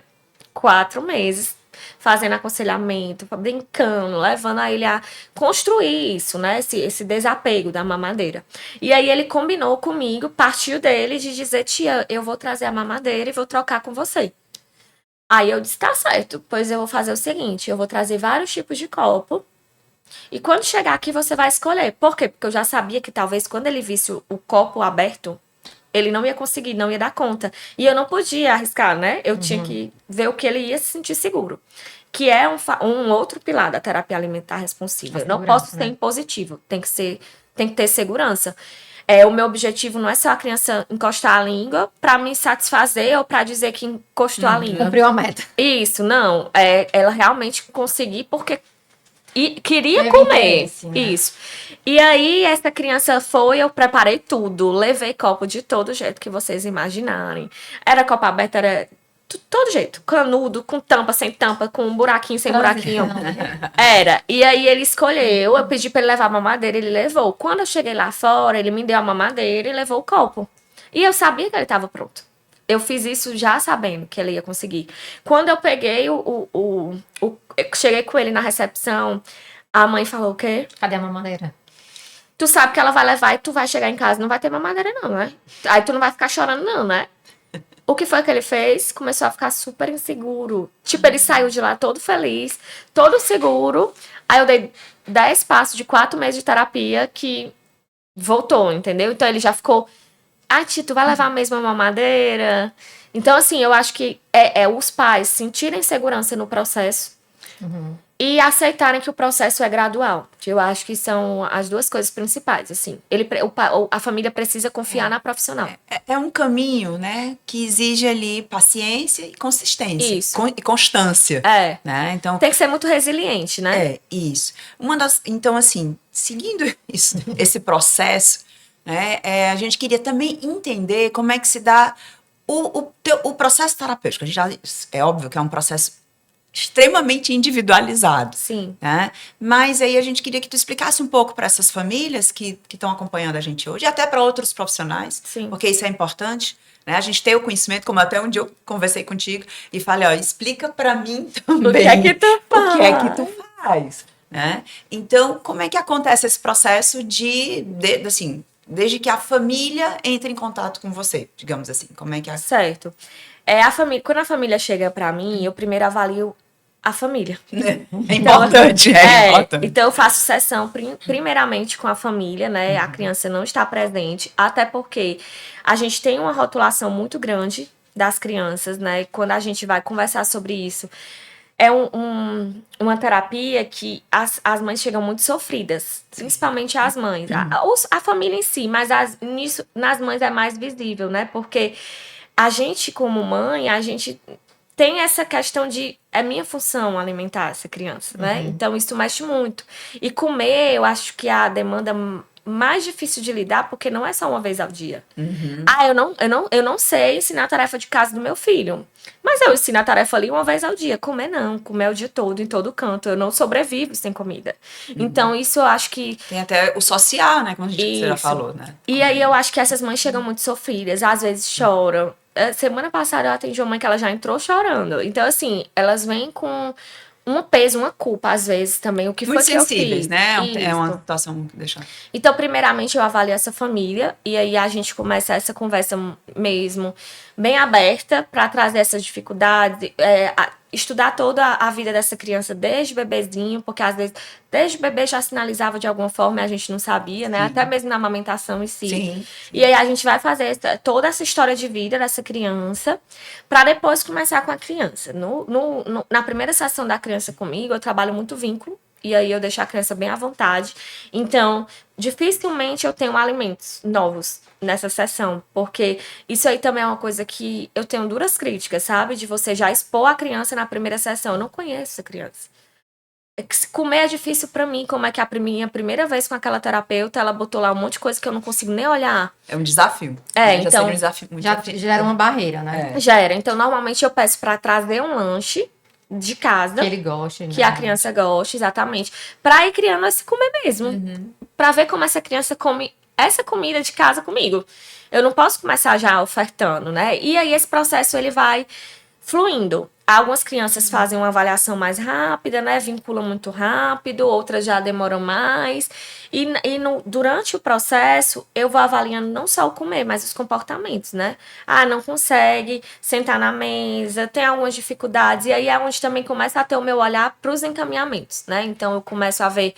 4 meses fazendo aconselhamento, brincando, levando a ele a construir isso, né? Esse desapego da mamadeira. E aí ele combinou comigo, partiu dele de dizer, tia, eu vou trazer a mamadeira e vou trocar com você. Aí eu disse, tá certo, pois eu vou fazer o seguinte, eu vou trazer vários tipos de copo e quando chegar aqui você vai escolher. Por quê? Porque eu já sabia que talvez quando ele visse o copo aberto, ele não ia conseguir, não ia dar conta. E eu não podia arriscar, né? Eu tinha que ver o que ele ia se sentir seguro. Que é um outro pilar da terapia alimentar responsiva. Eu não posso ser impositivo, tem que ter segurança. O meu objetivo não é só a criança encostar a língua para me satisfazer ou para dizer que encostou a língua. Cumpriu a meta. Isso, não. Ela realmente conseguir porque queria Teve comer. interesse, né? Isso. E aí, essa criança foi, eu preparei tudo. Levei copo de todo jeito que vocês imaginarem. Era copo aberto, era todo jeito. Canudo, com tampa, sem tampa, com um buraquinho, sem buraquinho. Era. E aí, ele escolheu. Eu pedi pra ele levar a mamadeira, ele levou. Quando eu cheguei lá fora, ele me deu a mamadeira e levou o copo. E eu sabia que ele estava pronto. Eu fiz isso já sabendo que ele ia conseguir. Quando eu peguei eu cheguei com ele na recepção, a mãe falou o quê? Cadê a mamadeira? Tu sabe que ela vai levar e tu vai chegar em casa, não vai ter mamadeira não, né? Aí tu não vai ficar chorando não, né? O que foi que ele fez? Começou a ficar super inseguro. Tipo, ele saiu de lá todo feliz, todo seguro. Aí eu dei 10 passos de 4 meses de terapia que voltou, entendeu? Então ele já ficou... Ah, tia, tu vai levar mesmo a mamadeira? Então, assim, eu acho que os pais sentirem segurança no processo e aceitarem que o processo é gradual. Eu acho que são as duas coisas principais, assim. A família precisa confiar na profissional. É um caminho, né, que exige ali paciência e consistência. Isso. E constância. Né? Então, tem que ser muito resiliente, né? Isso. Então, assim, seguindo esse processo, né, a gente queria também entender como é que se dá o processo terapêutico. É óbvio que é um processo extremamente individualizado. Sim. Né? Mas aí a gente queria que tu explicasse um pouco para essas famílias que estão acompanhando a gente hoje, e até para outros profissionais, Sim. porque isso é importante, né? A gente ter o conhecimento, como até um dia eu conversei contigo e falei, ó, explica para mim também o que é que tu faz. O que é que tu faz, né? Então, como é que acontece esse processo assim, desde que a família entra em contato com você, digamos assim, como é que Certo. Quando a família chega para mim, eu primeiro avalio a família. É importante, importante. Então eu faço sessão primeiramente com a família, né? A criança não está presente, até porque a gente tem uma rotulação muito grande das crianças, né? Quando a gente vai conversar sobre isso, é uma terapia que as mães chegam muito sofridas, principalmente as mães. A família em si, mas nas mães é mais visível, né? Porque a gente, como mãe, a gente tem essa questão de... É minha função alimentar essa criança, né? Então, isso mexe muito. E comer, eu acho que é a demanda mais difícil de lidar, porque não é só uma vez ao dia. Eu não sei ensinar a tarefa de casa do meu filho. Mas eu ensino a tarefa ali uma vez ao dia. Comer não. Comer o dia todo, em todo canto. Eu não sobrevivo sem comida. Então, isso eu acho que... Tem até o social, né? Como você já falou, né? E aí, eu acho que essas mães chegam muito sofridas. Às vezes choram. Semana passada eu atendi uma mãe que ela já entrou chorando. Então, assim, elas vêm com um peso, uma culpa, às vezes, também. O que muito foi que eu sensíveis, fiz? né? Isso. É uma situação que deixa... Então, primeiramente, eu avalio essa família. E aí, a gente começa essa conversa mesmo bem aberta para trazer essas dificuldades. Estudar toda a vida dessa criança desde bebezinho, porque às vezes desde bebê já sinalizava de alguma forma e a gente não sabia, né? Sim. Até mesmo na amamentação em si. Sim. E aí a gente vai fazer toda essa história de vida dessa criança para depois começar com a criança. Na primeira sessão da criança comigo, eu trabalho muito vínculo. E aí eu deixo a criança bem à vontade. Então, dificilmente eu tenho alimentos novos nessa sessão, porque isso aí também é uma coisa que eu tenho duras críticas, sabe? De você já expor a criança na primeira sessão. Eu não conheço essa criança. Comer é difícil pra mim, como é que a minha primeira vez com aquela terapeuta, ela botou lá um monte de coisa que eu não consigo nem olhar. É um desafio. Então... Já seria um desafio muito já era uma barreira, né? Já era. Então, normalmente eu peço pra trazer um lanche de casa. Que ele goste. Que a criança goste, exatamente. Pra ir criando esse comer mesmo. Pra ver como essa criança come essa comida de casa comigo. Eu não posso começar já ofertando, né? E aí esse processo ele vai fluindo. Algumas crianças fazem uma avaliação mais rápida, né? Vinculam muito rápido, outras já demoram mais. Durante o processo, eu vou avaliando não só o comer, mas os comportamentos, né? Não consegue sentar na mesa, tem algumas dificuldades. E aí é onde também começa a ter o meu olhar para os encaminhamentos, né? Então, eu começo a ver,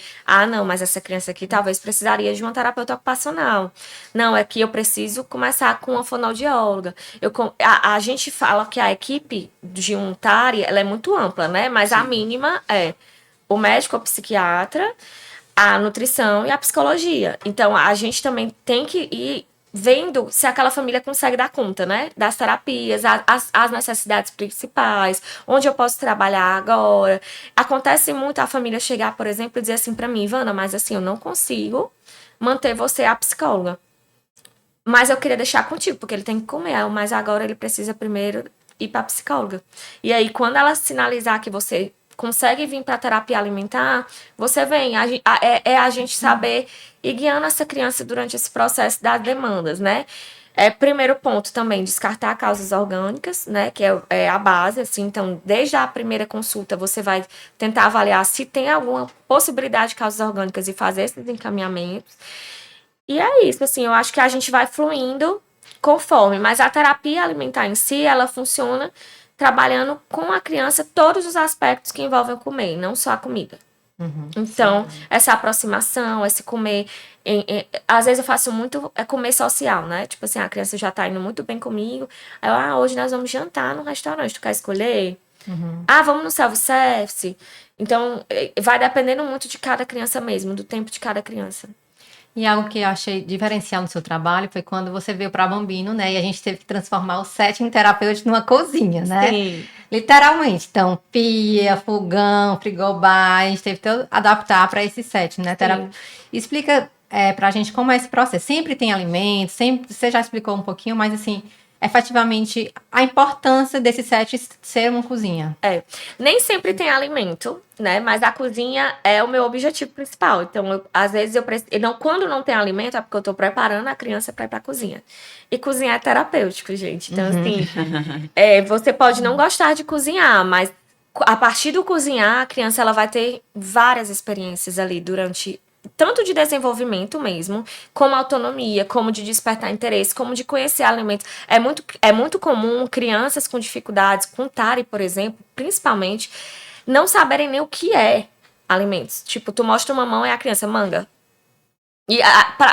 não, mas essa criança aqui talvez precisaria de uma terapeuta ocupacional. Não, é que eu preciso começar com uma fonoaudióloga. A gente fala que a equipe de um TARI, ela é muito ampla, né? Mas a mínima é o médico ou psiquiatra, a nutrição e a psicologia. Então, a gente também tem que ir vendo se aquela família consegue dar conta, né? Das terapias, as necessidades principais, onde eu posso trabalhar agora. Acontece muito a família chegar, por exemplo, e dizer assim pra mim, Ivana, mas assim, eu não consigo manter você a psicóloga. Mas eu queria deixar contigo, porque ele tem que comer, mas agora ele precisa primeiro ir pra psicóloga. E aí, quando ela sinalizar que você consegue vir para terapia alimentar, você vem. É a gente saber ir guiando essa criança durante esse processo das demandas, né? Primeiro ponto também, descartar causas orgânicas, né? Que é a base, assim. Então, desde a primeira consulta, você vai tentar avaliar se tem alguma possibilidade de causas orgânicas e fazer esses encaminhamentos. E é isso, assim, eu acho que a gente vai fluindo conforme, mas a terapia alimentar em si, ela funciona trabalhando com a criança todos os aspectos que envolvem comer, não só a comida. Então, essa aproximação, esse comer. Às vezes eu faço muito comer social, né? Tipo assim, a criança já tá indo muito bem comigo. Aí eu, hoje nós vamos jantar no restaurante, tu quer escolher? Vamos no self-service. Então, vai dependendo muito de cada criança mesmo, do tempo de cada criança. E algo que eu achei diferencial no seu trabalho foi quando você veio para Bambino, né? E a gente teve que transformar o setting terapêutico numa cozinha, né? Sim. Literalmente. Então, pia, fogão, frigobar, a gente teve que adaptar para esse setting, né? Explica pra gente como é esse processo. Sempre tem alimentos, sempre, você já explicou um pouquinho, mas assim, efetivamente, a importância desse set ser uma cozinha. Nem sempre tem alimento, né? Mas a cozinha é o meu objetivo principal. Então, às vezes, quando não tem alimento, é porque eu tô preparando a criança para ir pra cozinha. E cozinhar é terapêutico, gente. Então, assim, você pode não gostar de cozinhar, mas a partir do cozinhar, a criança ela vai ter várias experiências ali durante tanto de desenvolvimento mesmo, como autonomia, como de despertar interesse, como de conhecer alimentos. É muito comum crianças com dificuldades, com TARI, por exemplo, principalmente, não saberem nem o que é alimentos. Tipo, tu mostra uma mão e a criança manga. E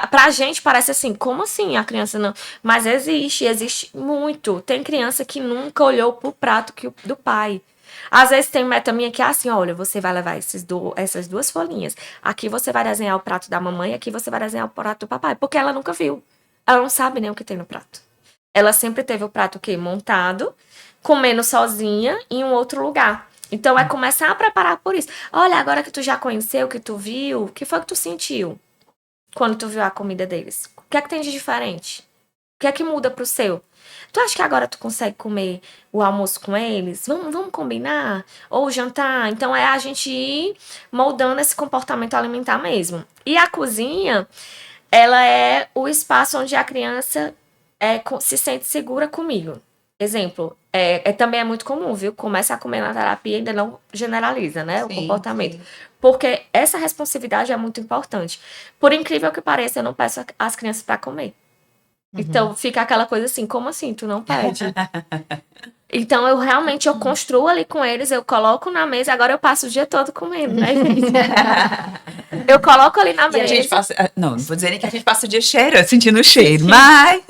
pra gente parece assim, como assim a criança não? Mas existe muito. Tem criança que nunca olhou pro prato do pai. Às vezes tem meta minha que é assim, olha, você vai levar essas duas folhinhas. Aqui você vai desenhar o prato da mamãe, aqui você vai desenhar o prato do papai. Porque ela nunca viu. Ela não sabe nem o que tem no prato. Ela sempre teve o prato montado, comendo sozinha em um outro lugar. Então é começar a preparar por isso. Olha, agora que tu já conheceu, que tu viu, o que foi que tu sentiu quando tu viu a comida deles? O que é que tem de diferente? O que é que muda pro seu? Tu acha que agora tu consegue comer o almoço com eles? Vamos combinar? Ou jantar? Então é a gente ir moldando esse comportamento alimentar mesmo. E a cozinha, ela é o espaço onde a criança se sente segura comigo. Exemplo, também é muito comum, viu? Começa a comer na terapia e ainda não generaliza, né? O comportamento. Sim. Porque essa responsividade é muito importante. Por incrível que pareça, eu não peço as crianças para comer. Então, fica aquela coisa assim, como assim? Tu não pede? Então, eu construo ali com eles, eu coloco na mesa, agora eu passo o dia todo comendo, né, gente? Eu coloco ali na mesa. E a gente passa... Não vou dizer nem que a gente passa o dia sentindo o cheiro, mas...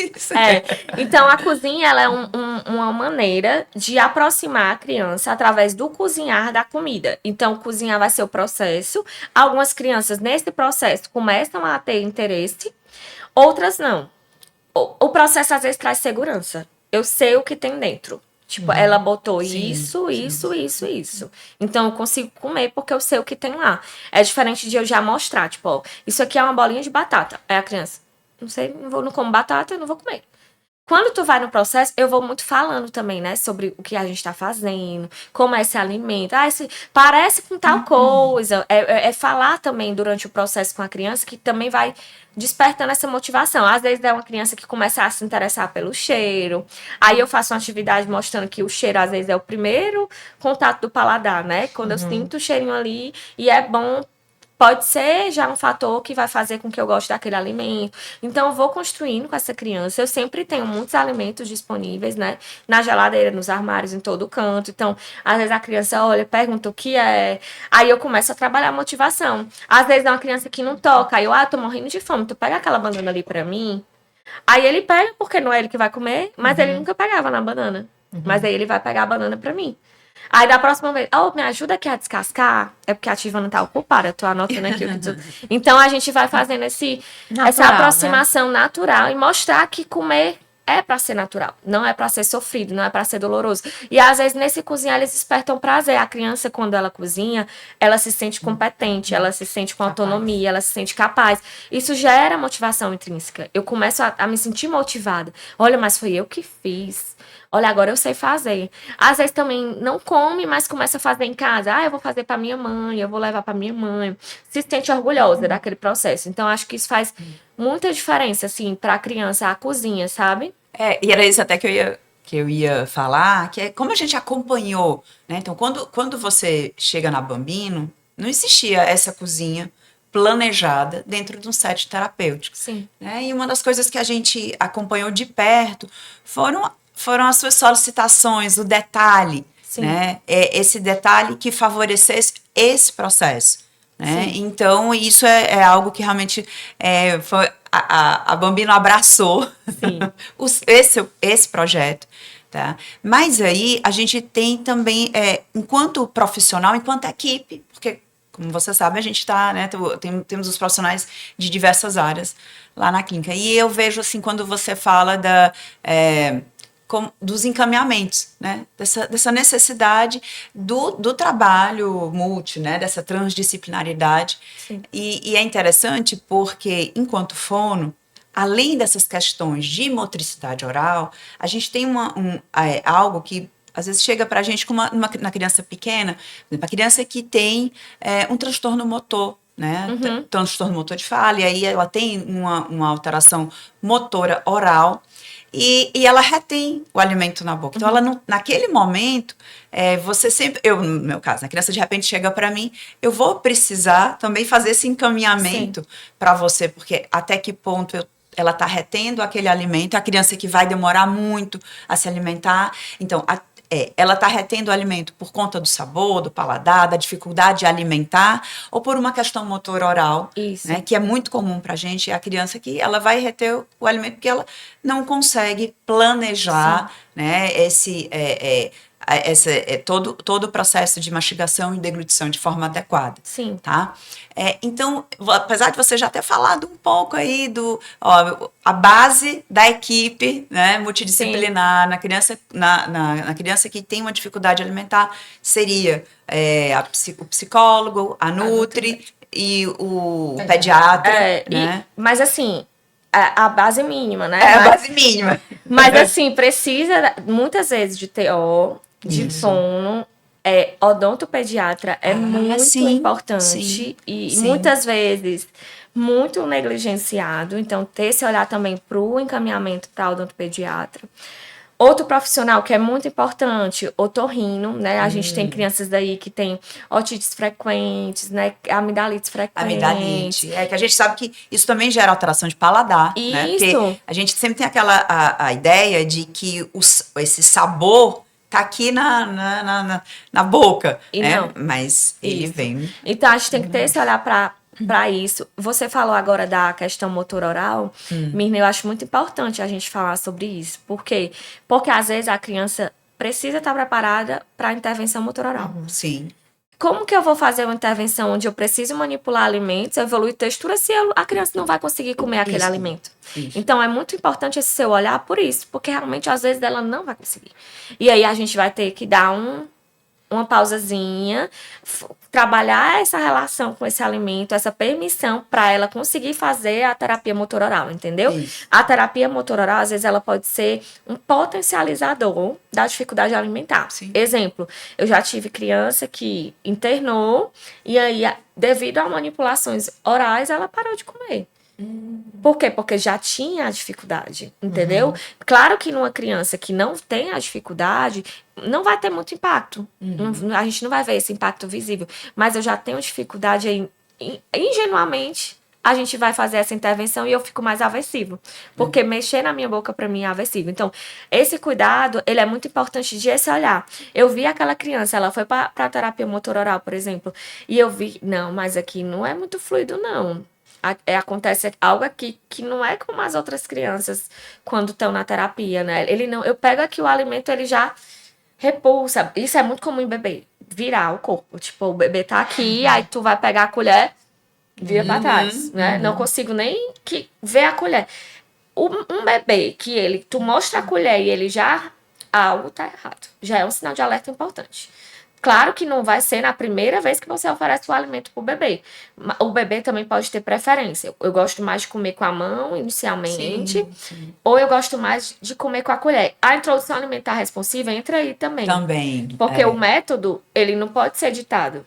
Então, a cozinha, ela é uma maneira de aproximar a criança através do cozinhar da comida. Então, cozinhar vai ser o processo. Algumas crianças, nesse processo, começam a ter interesse, outras não. O processo, às vezes, traz segurança. Eu sei o que tem dentro. Tipo, ela botou isso. Então, eu consigo comer porque eu sei o que tem lá. É diferente de eu já mostrar. Tipo, ó, isso aqui é uma bolinha de batata. Aí a criança, não sei, não como batata, eu não vou comer. Quando tu vai no processo, eu vou muito falando também, né? Sobre o que a gente tá fazendo, como é esse alimento. Parece com tal coisa. É falar também durante o processo com a criança que também vai despertando essa motivação. Às vezes é uma criança que começa a se interessar pelo cheiro. Aí eu faço uma atividade mostrando que o cheiro, às vezes, é o primeiro contato do paladar, né? Quando eu sinto o cheirinho ali e é bom, pode ser já um fator que vai fazer com que eu goste daquele alimento. Então, eu vou construindo com essa criança. Eu sempre tenho muitos alimentos disponíveis, né? Na geladeira, nos armários, em todo canto. Então, às vezes a criança olha, pergunta o que é. Aí eu começo a trabalhar a motivação. Às vezes é uma criança que não toca. Aí eu, tô morrendo de fome. Tu pega aquela banana ali pra mim? Aí ele pega, porque não é ele que vai comer, mas ele nunca pegava na banana. Mas aí ele vai pegar a banana pra mim. Aí da próxima vez, me ajuda aqui a descascar. É porque a Tivana tá ocupada, eu tô anotando aqui o que tu... Então a gente vai fazendo essa Natural, aproximação natural e mostrar que comer é para ser natural, não é para ser sofrido, não é para ser doloroso. E às vezes nesse cozinhar eles despertam prazer. A criança, quando ela cozinha, ela se sente competente, ela se sente com autonomia, ela se sente capaz. Isso gera motivação intrínseca. Eu começo a me sentir motivada. Olha, mas foi eu que fiz. Olha, agora eu sei fazer. Às vezes também não come, mas começa a fazer em casa. Eu vou fazer para minha mãe, eu vou levar para minha mãe. Se sente orgulhosa daquele processo. Então, acho que isso faz muita diferença, assim, para a criança, a cozinha, sabe? E era isso até que eu ia falar, que é como a gente acompanhou, né? Então, quando você chega na Bambino, não existia essa cozinha planejada dentro de um set terapêutico. Sim. Né? E uma das coisas que a gente acompanhou de perto foram as suas solicitações, o detalhe, Sim. né? Esse detalhe que favorecesse esse processo. Né? Então, isso é algo que realmente foi, a Bambino abraçou esse projeto. Tá? Mas aí a gente tem também, enquanto profissional, enquanto equipe, porque, como você sabe, a gente está, né, temos os profissionais de diversas áreas lá na clínica. E eu vejo, assim, quando você fala dos encaminhamentos, né? Dessa necessidade do trabalho multi, né? Dessa transdisciplinaridade. E é interessante porque, enquanto fono, além dessas questões de motricidade oral, a gente tem algo que às vezes chega para a gente na criança pequena, uma criança que tem um transtorno motor, né? Transtorno motor de fala, e aí ela tem uma alteração motora oral, e ela retém o alimento na boca. Então, ela não, naquele momento, você sempre... no meu caso, a criança de repente chega para mim, eu vou precisar também fazer esse encaminhamento para você, porque até que ponto ela está retendo aquele alimento, a criança que vai demorar muito a se alimentar. Então, ela está retendo o alimento por conta do sabor, do paladar, da dificuldade de alimentar, ou por uma questão motor oral, né, que é muito comum para a gente, é a criança que ela vai reter o alimento porque ela não consegue planejar, né, todo o processo de mastigação e deglutição de forma adequada. Sim. Tá? Então, apesar de você já ter falado um pouco aí a base da equipe, né, multidisciplinar na criança, na criança que tem uma dificuldade alimentar, seria o psicólogo, a nutri e o pediatra. Né? Mas assim, a base mínima, né? A base mínima. Mas assim, precisa muitas vezes de TO, de fono, odontopediatra é muito importante e muitas vezes muito negligenciado. Então, ter esse olhar também para o encaminhamento para odontopediatra. Outro profissional que é muito importante, otorrino, né? A gente tem crianças daí que tem otites frequentes, né? Amidalites frequentes. Amidalite. Que a gente sabe que isso também gera alteração de paladar, né? Porque a gente sempre tem a ideia de que esse sabor tá aqui na boca, né? Não. Mas ele vem... Então, a gente tem que ter esse olhar para isso. Você falou agora da questão motor oral. Mirna, eu acho muito importante a gente falar sobre isso. Por quê? Porque às vezes a criança precisa estar preparada para a intervenção motor oral. Sim. Como que eu vou fazer uma intervenção onde eu preciso manipular alimentos, evoluir textura, se a criança não vai conseguir comer aquele alimento? Então, é muito importante esse seu olhar por isso, porque realmente, às vezes, ela não vai conseguir. E aí, a gente vai ter que dar uma pausazinha, trabalhar essa relação com esse alimento, essa permissão para ela conseguir fazer a terapia motor oral, entendeu? A terapia motor oral, às vezes, ela pode ser um potencializador da dificuldade alimentar. Exemplo, eu já tive criança que internou e aí, devido a manipulações orais, ela parou de comer. Por quê? Porque já tinha a dificuldade, entendeu? Claro que numa criança que não tem a dificuldade, não vai ter muito impacto. A gente não vai ver esse impacto visível. Mas eu já tenho dificuldade aí, ingenuamente, a gente vai fazer essa intervenção e eu fico mais aversivo. Porque mexer na minha boca, para mim, é aversivo. Então, esse cuidado, ele é muito importante de esse olhar. Eu vi aquela criança, ela foi para a terapia motor oral, por exemplo, e eu vi, não, mas aqui não é muito fluido, não. Acontece algo aqui que não é como as outras crianças quando estão na terapia, né? Eu pego aqui o alimento, ele já repulsa. Isso é muito comum em bebê. Virar o corpo. Tipo, o bebê tá aqui, aí tu vai pegar a colher, vira pra trás, né? Não consigo nem ver a colher. Um bebê que tu mostra a colher e ele já... Algo tá errado. Já é um sinal de alerta importante. Claro que não vai ser na primeira vez que você oferece o alimento pro bebê. O bebê também pode ter preferência. Eu gosto mais de comer com a mão, inicialmente. Sim. Ou eu gosto mais de comer com a colher. A introdução alimentar responsiva entra aí também. Também. Porque o método, ele não pode ser ditado.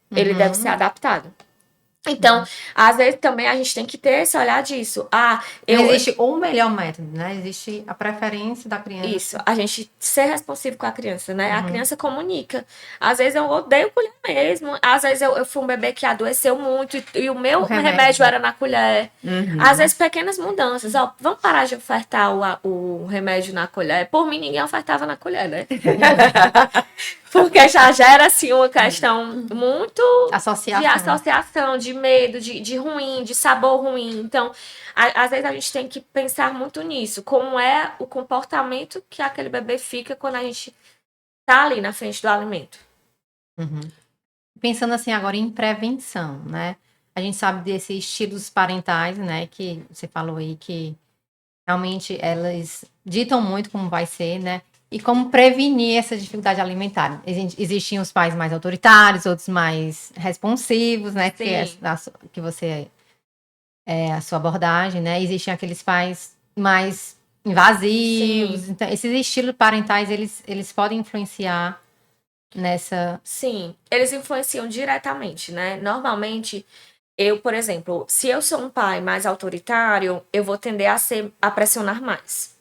Ele deve ser adaptado. Então, às vezes também a gente tem que ter esse olhar disso. Não existe o melhor método, né? Existe a preferência da criança. Isso, a gente ser responsivo com a criança, né? A criança comunica. Às vezes eu odeio colher mesmo. Às vezes eu fui um bebê que adoeceu muito e o meu remédio era na colher. Às vezes pequenas mudanças. Ó, vamos parar de ofertar o remédio na colher. Por mim, ninguém ofertava na colher, né? Porque já era, assim, uma questão muito de associação, de medo, de ruim, de sabor ruim. Então, às vezes a gente tem que pensar muito nisso. Como é o comportamento que aquele bebê fica quando a gente tá ali na frente do alimento. Pensando assim agora em prevenção, né? A gente sabe desses estilos parentais, né? Que você falou aí que realmente elas ditam muito como vai ser, né? E como prevenir essa dificuldade alimentar. Existiam os pais mais autoritários, outros mais responsivos, né? Que você a sua abordagem, né? Existem aqueles pais mais invasivos. Sim. Então, esses estilos parentais, eles podem influenciar nessa... Sim, eles influenciam diretamente, né? Normalmente, por exemplo, se eu sou um pai mais autoritário, eu vou tender a pressionar mais.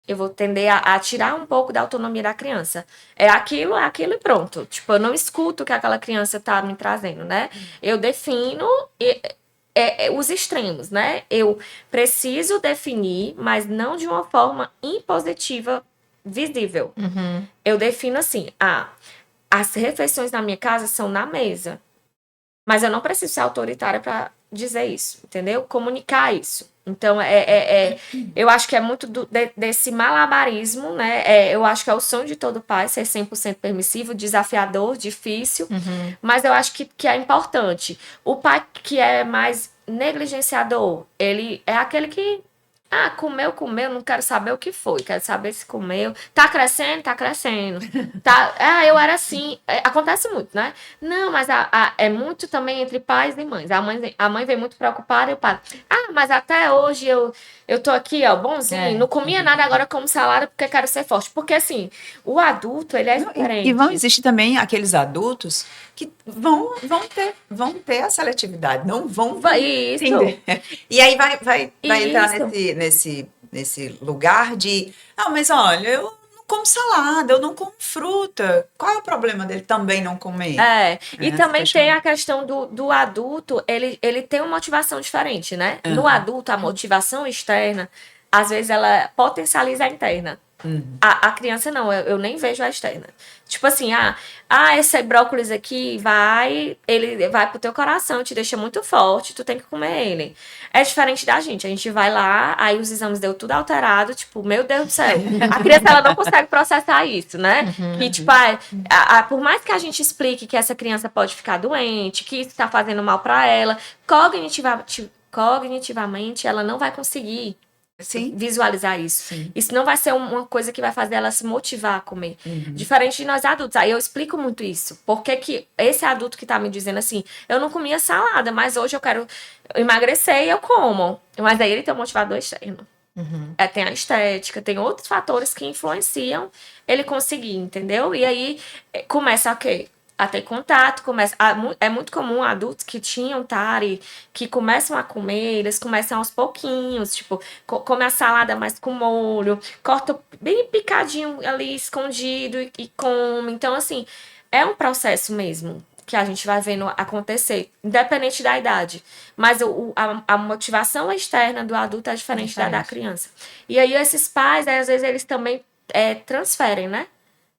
Eu vou tender a tirar um pouco da autonomia da criança. É aquilo e pronto. Tipo, eu não escuto o que aquela criança tá me trazendo, né? Eu defino os extremos, né? Eu preciso definir, mas não de uma forma impositiva visível. Eu defino assim, as refeições na minha casa são na mesa. Mas eu não preciso ser autoritária para dizer isso, entendeu? Comunicar isso. Então, eu acho que é muito desse malabarismo, né? Eu acho que é o sonho de todo pai ser 100% permissivo, desafiador, difícil. Mas eu acho que é importante. O pai que é mais negligenciador, ele é aquele que... comeu, não quero saber o que foi, quero saber se comeu. Tá crescendo? Tá crescendo. Eu era assim. Acontece muito, né? Não, mas é muito também entre pais e mães. A mãe vem muito preocupada e o pai... mas até hoje eu tô aqui, ó, bonzinho, não comia nada, agora como salada porque quero ser forte. Porque, assim, o adulto, ele é diferente. E vão existir também aqueles adultos que vão ter a seletividade, não vão Isso. entender. E aí vai entrar nesse lugar de, mas olha, eu não como salada, eu não como fruta. Qual é o problema dele também não comer? E também tem a questão do adulto, ele tem uma motivação diferente, né? No adulto, a motivação externa, às vezes ela potencializa a interna. A criança não, eu nem vejo a externa. Tipo assim, esse brócolis aqui ele vai pro teu coração, te deixa muito forte, tu tem que comer ele. É diferente da gente, a gente vai lá, aí os exames deu tudo alterado, tipo, meu Deus do céu. A criança, ela não consegue processar isso, né? Que, tipo, por mais que a gente explique que essa criança pode ficar doente, que isso tá fazendo mal pra ela, cognitivamente ela não vai conseguir visualizar isso. Sim. Isso não vai ser uma coisa que vai fazer ela se motivar a comer. Diferente de nós adultos. Aí eu explico muito isso. Porque que esse adulto que tá me dizendo assim, eu não comia salada, mas hoje eu quero emagrecer e eu como. Mas aí ele tem um motivador externo. Tem a estética, tem outros fatores que influenciam ele conseguir, entendeu? E aí começa o quê? A ter contato, é muito comum adultos que tinham TARI, que começam a comer, eles começam aos pouquinhos, tipo, come a salada mais com molho, corta bem picadinho ali, escondido e come. Então, assim, é um processo mesmo que a gente vai vendo acontecer, independente da idade. Mas a motivação externa do adulto é diferente da criança. E aí esses pais, às vezes, eles também transferem, né?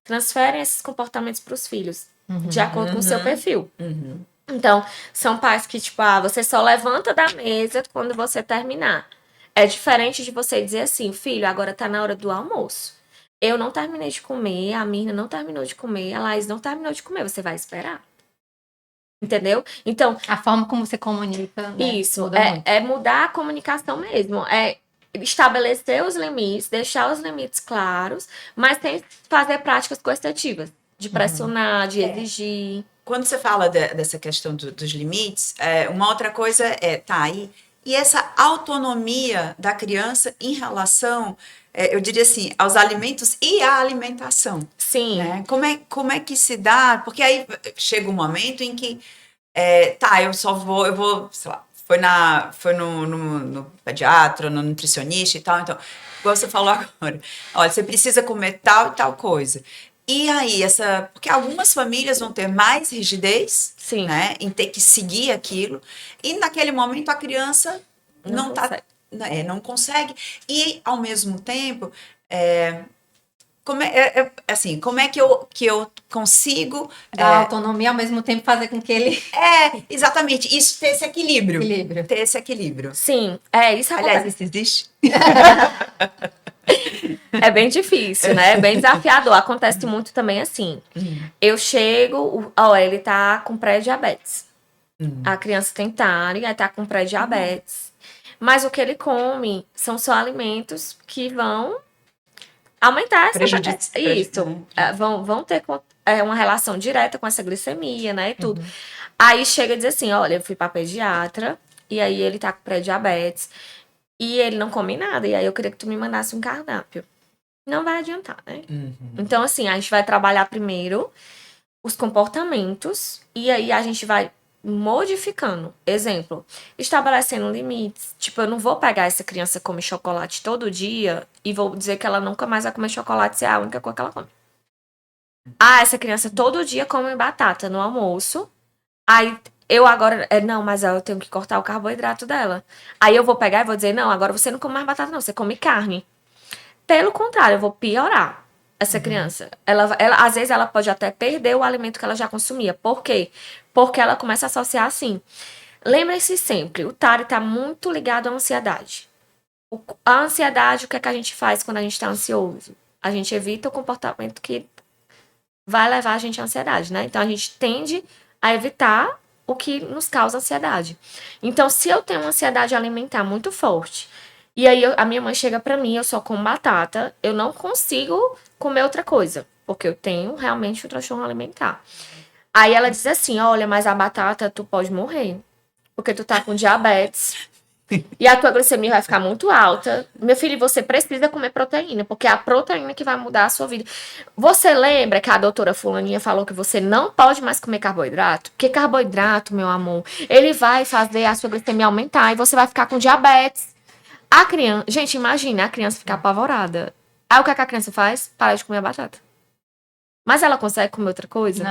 Transferem esses comportamentos para os filhos. De acordo com o seu perfil. Então, são pais que, tipo, você só levanta da mesa quando você terminar. É diferente de você dizer assim, filho, agora tá na hora do almoço. Eu não terminei de comer, a Mirna não terminou de comer, a Laís não terminou de comer, você vai esperar. Entendeu? Então, A forma como você comunica, né, isso, muda muito. é mudar a comunicação mesmo. É estabelecer os limites, deixar os limites claros, mas tem que fazer práticas coercitivas, de pressionar, de exigir. Quando você fala dessa questão dos limites, uma outra coisa tá aí. E essa autonomia da criança em relação, eu diria assim, aos alimentos e à alimentação. Sim. Né? Como é que se dá? Porque aí chega um momento em que, eu vou, sei lá, foi no pediatra, no nutricionista e tal, então, igual você falou agora, olha, você precisa comer tal e tal coisa. E aí, porque algumas famílias vão ter mais rigidez, Sim. né, em ter que seguir aquilo, e naquele momento a criança Não consegue. não consegue, e ao mesmo tempo, como é que eu consigo Dar autonomia ao mesmo tempo fazer com que ele exatamente isso, ter esse equilíbrio. equilíbrio. Ter esse equilíbrio. Sim, isso Aliás, acontece. isso existe? É bem difícil, né? É bem desafiador. Acontece muito também assim. Eu chego, ele tá com pré-diabetes. A criança tem TARI, aí tá com pré-diabetes. Mas o que ele come são só alimentos que vão aumentar essa... Isso. Vão ter uma relação direta com essa glicemia, né? E tudo. Aí chega e diz assim, olha, eu fui pra pediatra, e aí ele tá com pré-diabetes, e ele não come nada, e aí eu queria que tu me mandasse um cardápio. Não vai adiantar, né? Então, assim, a gente vai trabalhar primeiro os comportamentos e aí a gente vai modificando. Exemplo, estabelecendo limites. Tipo, eu não vou pegar essa criança que come chocolate todo dia e vou dizer que ela nunca mais vai comer chocolate se é a única coisa que ela come. Essa criança todo dia come batata no almoço. Aí eu agora, não, mas eu tenho que cortar o carboidrato dela. Aí eu vou pegar e vou dizer, não, agora você não come mais batata não, você come carne. Pelo contrário, eu vou piorar essa criança. Ela, às vezes, ela pode até perder o alimento que ela já consumia. Por quê? Porque ela começa a associar assim. Lembre-se sempre, o TARI está muito ligado à ansiedade. A ansiedade, o que é que a gente faz quando a gente está ansioso? A gente evita o comportamento que vai levar a gente à ansiedade, né? Então, a gente tende a evitar o que nos causa ansiedade. Então, se eu tenho uma ansiedade alimentar muito forte, e aí a minha mãe chega pra mim, eu só como batata, eu não consigo comer outra coisa, porque eu tenho realmente um transtorno alimentar. Aí ela diz assim, olha, mas a batata tu pode morrer, porque tu tá com diabetes, e a tua glicemia vai ficar muito alta. Meu filho, você precisa comer proteína, porque é a proteína que vai mudar a sua vida. Você lembra que a doutora fulaninha falou que você não pode mais comer carboidrato? Porque carboidrato, meu amor, ele vai fazer a sua glicemia aumentar e você vai ficar com diabetes. A criança... Gente, imagina a criança ficar apavorada. Aí o que a criança faz? Para de comer a batata. Mas ela consegue comer outra coisa?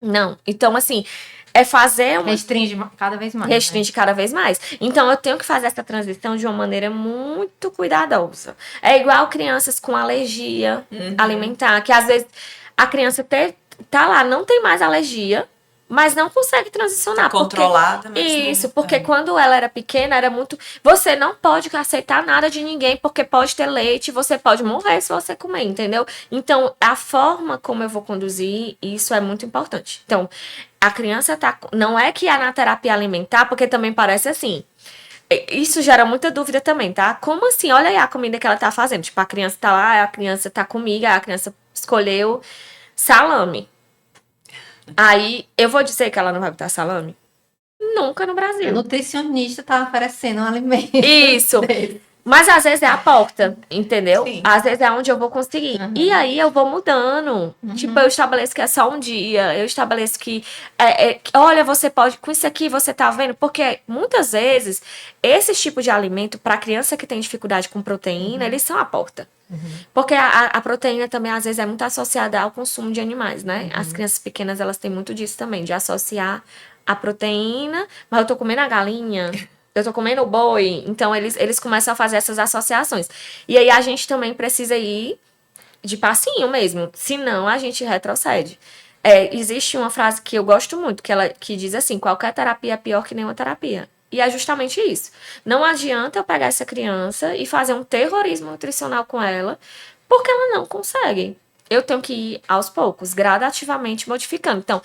Não. Então, assim, é fazer uma... Restringe cada vez mais. Restringe cada vez mais. Então, eu tenho que fazer essa transição de uma maneira muito cuidadosa. É igual crianças com alergia alimentar, que às vezes a criança tá lá, não tem mais alergia, mas não consegue transicionar. Controlada, mas isso, porque quando ela era pequena, era muito... Você não pode aceitar nada de ninguém, porque pode ter leite, você pode morrer se você comer, entendeu? Então, a forma como eu vou conduzir, isso é muito importante. Então, a criança tá... Não é que é na terapia alimentar, porque também parece assim... Isso gera muita dúvida também, tá? Como assim? Olha aí a comida que ela tá fazendo. Tipo, a criança tá lá, a criança tá comigo, a criança escolheu salame. Aí, eu vou dizer que ela não vai botar salame? Nunca no Brasil. O nutricionista tá oferecendo um alimento. Isso. Mas às vezes é a porta, entendeu? Sim. Às vezes é onde eu vou conseguir. E aí eu vou mudando. Tipo, eu estabeleço que é só um dia. Eu estabeleço que... olha, você pode... Com isso aqui, você tá vendo? Porque muitas vezes, esses tipos de alimento, pra criança que tem dificuldade com proteína, eles são a porta. Porque a proteína também, às vezes, é muito associada ao consumo de animais, né? As crianças pequenas, elas têm muito disso também, de associar a proteína, mas eu tô comendo a galinha, eu tô comendo o boi. Então, eles começam a fazer essas associações. E aí, a gente também precisa ir de passinho mesmo, senão a gente retrocede. Existe uma frase que eu gosto muito, que diz assim, qualquer terapia é pior que nenhuma terapia. E é justamente isso. Não adianta eu pegar essa criança e fazer um terrorismo nutricional com ela, Porque ela não consegue. Eu tenho que ir aos poucos, gradativamente modificando. Então,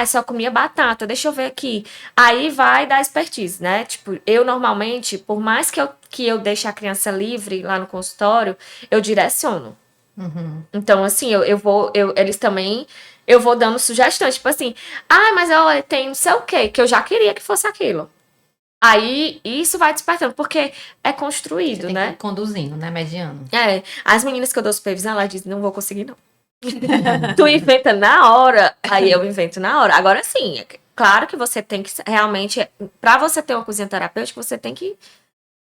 eu só comia batata, deixa eu ver aqui. Aí vai da expertise, né? Tipo, eu normalmente, por mais que eu deixe a criança livre lá no consultório, eu direciono. Então, assim, eles também, eu vou dando sugestões, tipo assim, mas olha, tem não sei o quê, que eu já queria que fosse aquilo. Aí, isso vai despertando, porque é construído, Você tem né? que ir conduzindo, né? Mediano. As meninas que eu dou supervisão, elas dizem, não vou conseguir, não. Tu inventa na hora, aí eu invento na hora. Agora sim, claro que você tem que realmente, pra você ter uma cozinha terapêutica, você tem que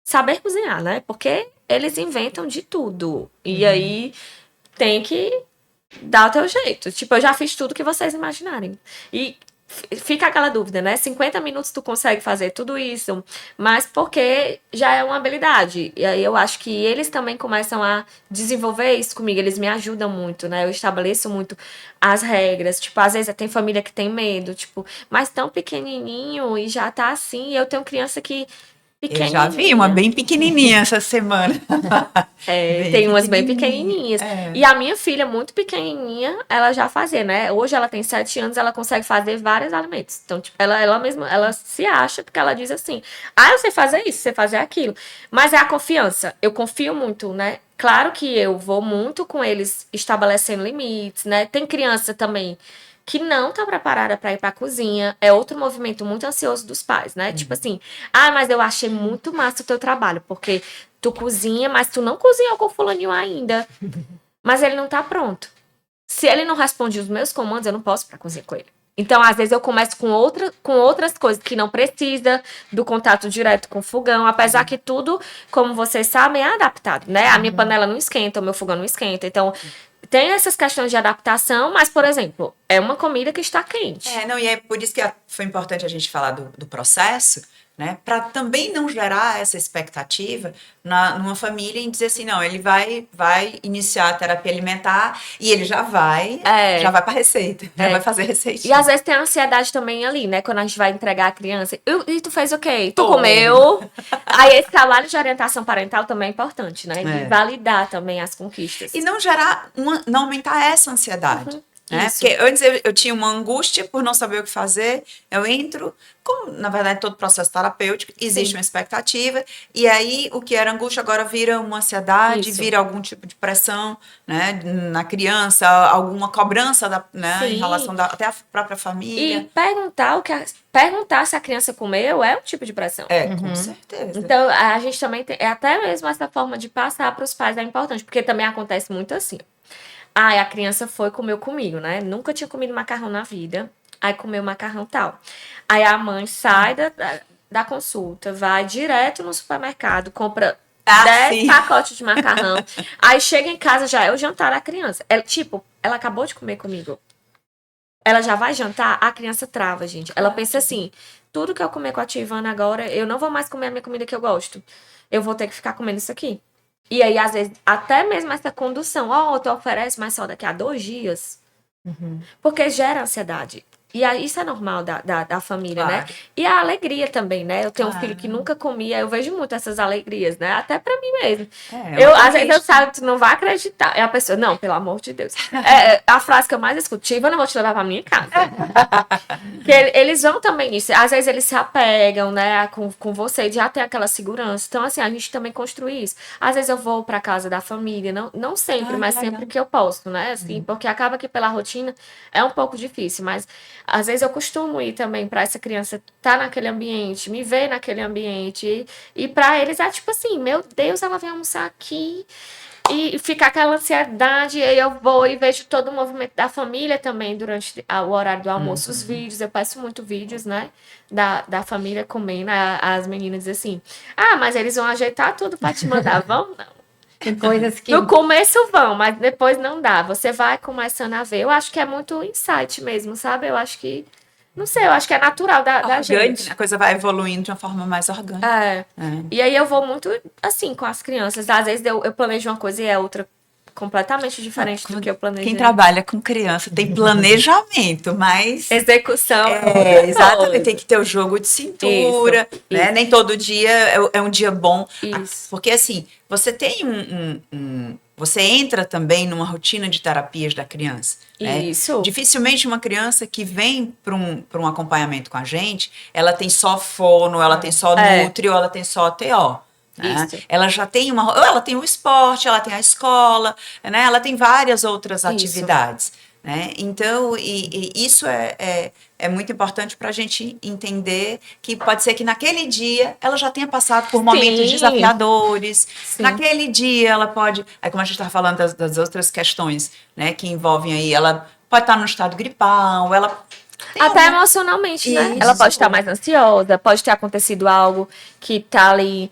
saber cozinhar, né? Porque eles inventam de tudo. E aí tem que dar o teu jeito. Tipo, eu já fiz tudo que vocês imaginarem. E fica aquela dúvida, né? 50 minutos tu consegue fazer tudo isso, mas porque já é uma habilidade. E aí eu acho que eles também começam a desenvolver isso comigo, eles me ajudam muito, né? Eu estabeleço muito as regras. Tipo, às vezes tem família que tem medo, tipo, mas tão pequenininho e já tá assim. E eu tenho criança que Eu já vi uma bem pequenininha essa semana. Tem umas bem pequenininhas. É. E a minha filha, muito pequenininha, ela já fazia, né? Hoje ela tem 7 anos, ela consegue fazer vários alimentos. Então, tipo, ela mesma, ela se acha, porque ela diz assim, eu sei fazer isso, sei fazer aquilo. Mas é a confiança. Eu confio muito, né? Claro que eu vou muito com eles estabelecendo limites, né? Tem criança também que não tá preparada para ir pra cozinha. É outro movimento muito ansioso dos pais, né? Tipo assim, mas eu achei muito massa o teu trabalho, porque tu cozinha, mas tu não cozinhou com o fulaninho ainda. Mas ele não tá pronto. Se ele não responde os meus comandos, eu não posso ir pra cozinha com ele. Então, às vezes, eu começo com outras coisas que não precisa do contato direto com o fogão, apesar que tudo, como vocês sabem, é adaptado, né? A minha panela não esquenta, o meu fogão não esquenta. Então, tem essas questões de adaptação, mas, por exemplo, é uma comida que está quente. E é por isso que foi importante a gente falar do processo, né? Para também não gerar essa expectativa numa família em dizer assim, não, ele vai iniciar a terapia alimentar e ele já vai para a receita, já vai fazer receitinha. E às vezes tem a ansiedade também ali, né? Quando a gente vai entregar a criança. E tu fez o quê? Tu comeu? Aí esse trabalho de orientação parental também é importante, né? De validar também as conquistas. E não gerar, não aumentar essa ansiedade. Né? Porque antes eu tinha uma angústia por não saber o que fazer, eu entro, como na verdade todo processo terapêutico, existe uma expectativa, e aí o que era angústia agora vira uma ansiedade, vira algum tipo de pressão, né, na criança, alguma cobrança em relação até à própria família. E perguntar se a criança comeu é um tipo de pressão. Com certeza. Então a gente também tem, até mesmo essa forma de passar para os pais é importante, porque também acontece muito assim. A criança comeu comigo, né? Nunca tinha comido macarrão na vida. Aí comeu macarrão tal. Aí a mãe sai da consulta, vai direto no supermercado, compra 10 pacotes de macarrão. Aí chega em casa, já é o jantar da criança. Ela acabou de comer comigo. Ela já vai jantar, a criança trava, gente. Ela pensa assim, tudo que eu comer com a tia Ivana agora, eu não vou mais comer a minha comida que eu gosto. Eu vou ter que ficar comendo isso aqui. E aí, às vezes, até mesmo essa condução, tu oferece, mas só daqui a 2 dias. Porque gera ansiedade. E aí, isso é normal da família, né? E a alegria também, né? Eu tenho um filho que nunca comia, eu vejo muito essas alegrias, né? Até pra mim mesmo. Às vezes eu sabe, tu não vai acreditar. E a pessoa, não, pelo amor de Deus. A frase que eu mais escuto, Tiva, eu não vou te levar pra minha casa. Que eles vão também nisso. Às vezes eles se apegam, né, com você, já tem aquela segurança. Então, assim, a gente também construi isso. Às vezes eu vou pra casa da família, não sempre, mas sempre que eu posso, né? Assim, porque acaba que pela rotina é um pouco difícil, mas às vezes eu costumo ir também pra essa criança estar naquele ambiente, me ver naquele ambiente. E pra eles é tipo assim, meu Deus, ela vem almoçar aqui. E fica aquela ansiedade, e aí eu vou e vejo todo o movimento da família também durante o horário do almoço, os vídeos, eu peço muito vídeos, né, da família comendo, as meninas dizem assim, mas eles vão ajeitar tudo pra te mandar, vão? Não. Tem coisas que... No começo vão, mas depois não dá, você vai começando a ver, eu acho que é muito insight mesmo, sabe, eu acho que, não sei, eu acho que é natural da gente. A coisa vai evoluindo de uma forma mais orgânica. E aí eu vou muito assim com as crianças. Às vezes eu planejo uma coisa e é outra completamente diferente do que eu planejei. Quem trabalha com criança tem planejamento, mas... Execução. Exatamente, tem que ter o jogo de cintura, né? Isso. Nem todo dia é um dia bom. Isso. Porque assim, você tem você entra também numa rotina de terapias da criança. Né? Isso. Dificilmente uma criança que vem para um acompanhamento com a gente, ela tem só fono, ela tem só nutri ou ela tem só TO. Né? Ela já tem ou ela tem o esporte, ela tem a escola, né? Ela tem várias outras atividades. Né? Então, isso é muito importante para a gente entender que pode ser que naquele dia ela já tenha passado por momentos desafiadores. Sim. Naquele dia ela pode... Aí, como a gente estava falando das outras questões, né, que envolvem aí, ela pode estar no estado gripal, ela... Até emocionalmente, né? Isso. Ela pode estar mais ansiosa, pode ter acontecido algo que tá ali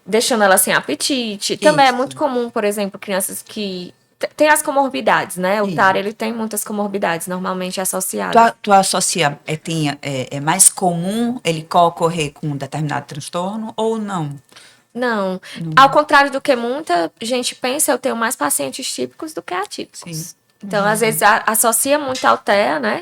deixando ela sem apetite. Isso. Também é muito comum, por exemplo, crianças que... Tem as comorbidades, né? O TAR, ele tem muitas comorbidades, normalmente associadas. Tu associa, é mais comum ele ocorrer com um determinado transtorno ou não? Não. Ao contrário do que muita gente pensa, eu tenho mais pacientes típicos do que atípicos. Sim. Então, às vezes, associa muito ao TEA, né?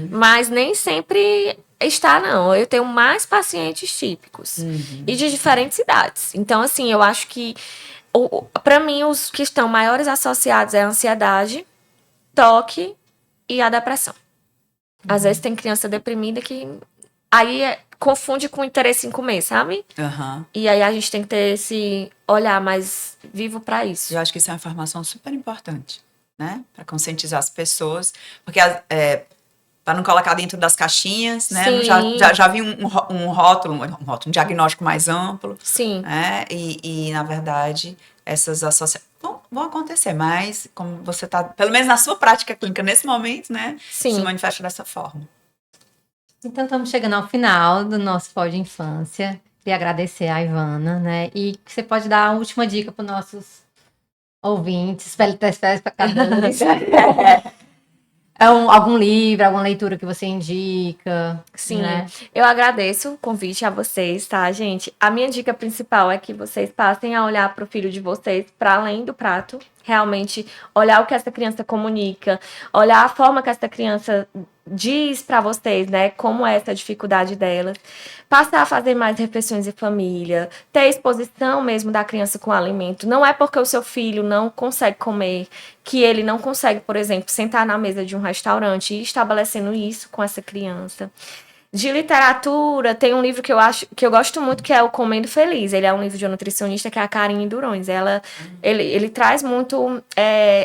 Mas nem sempre está, não. Eu tenho mais pacientes típicos. E de diferentes idades. Então, assim, eu acho que para mim, os que estão maiores associados é a ansiedade, toque e a depressão. Às vezes tem criança deprimida que aí confunde com interesse em comer, sabe? E aí a gente tem que ter esse olhar mais vivo para isso. Eu acho que isso é uma informação super importante, né? Para conscientizar as pessoas, porque para não colocar dentro das caixinhas, né? Já vi um rótulo, um diagnóstico mais amplo. Sim. Né? E na verdade, essas associações vão acontecer, mas como você está, pelo menos na sua prática clínica nesse momento, né? Sim. Se manifesta dessa forma. Então, estamos chegando ao final do nosso Pode Infância. Queria agradecer a Ivana, né? E você pode dar a última dica para os nossos ouvintes, telespectadores. Algum livro, alguma leitura que você indica? Sim, né? Eu agradeço o convite a vocês, tá, gente? A minha dica principal é que vocês passem a olhar para o filho de vocês para além do prato, realmente olhar o que essa criança comunica, olhar a forma que essa criança diz para vocês, né, como é essa dificuldade delas, passar a fazer mais refeições em família, ter exposição mesmo da criança com o alimento. Não é porque o seu filho não consegue comer que ele não consegue, por exemplo, sentar na mesa de um restaurante e ir estabelecendo isso com essa criança. De literatura, tem um livro que eu gosto muito, que é o Comendo Feliz. Ele é um livro de uma nutricionista, que é a Karine Durões. Ele traz muito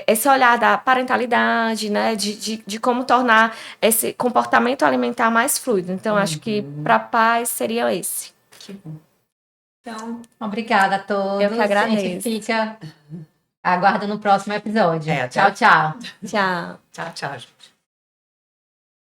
esse olhar da parentalidade, né? De como tornar esse comportamento alimentar mais fluido. Então, acho que para pais seria esse. Que bom. Então, obrigada a todos. Eu que agradeço. A gente fica aguardando o próximo episódio. Tchau, tchau. Tchau, gente.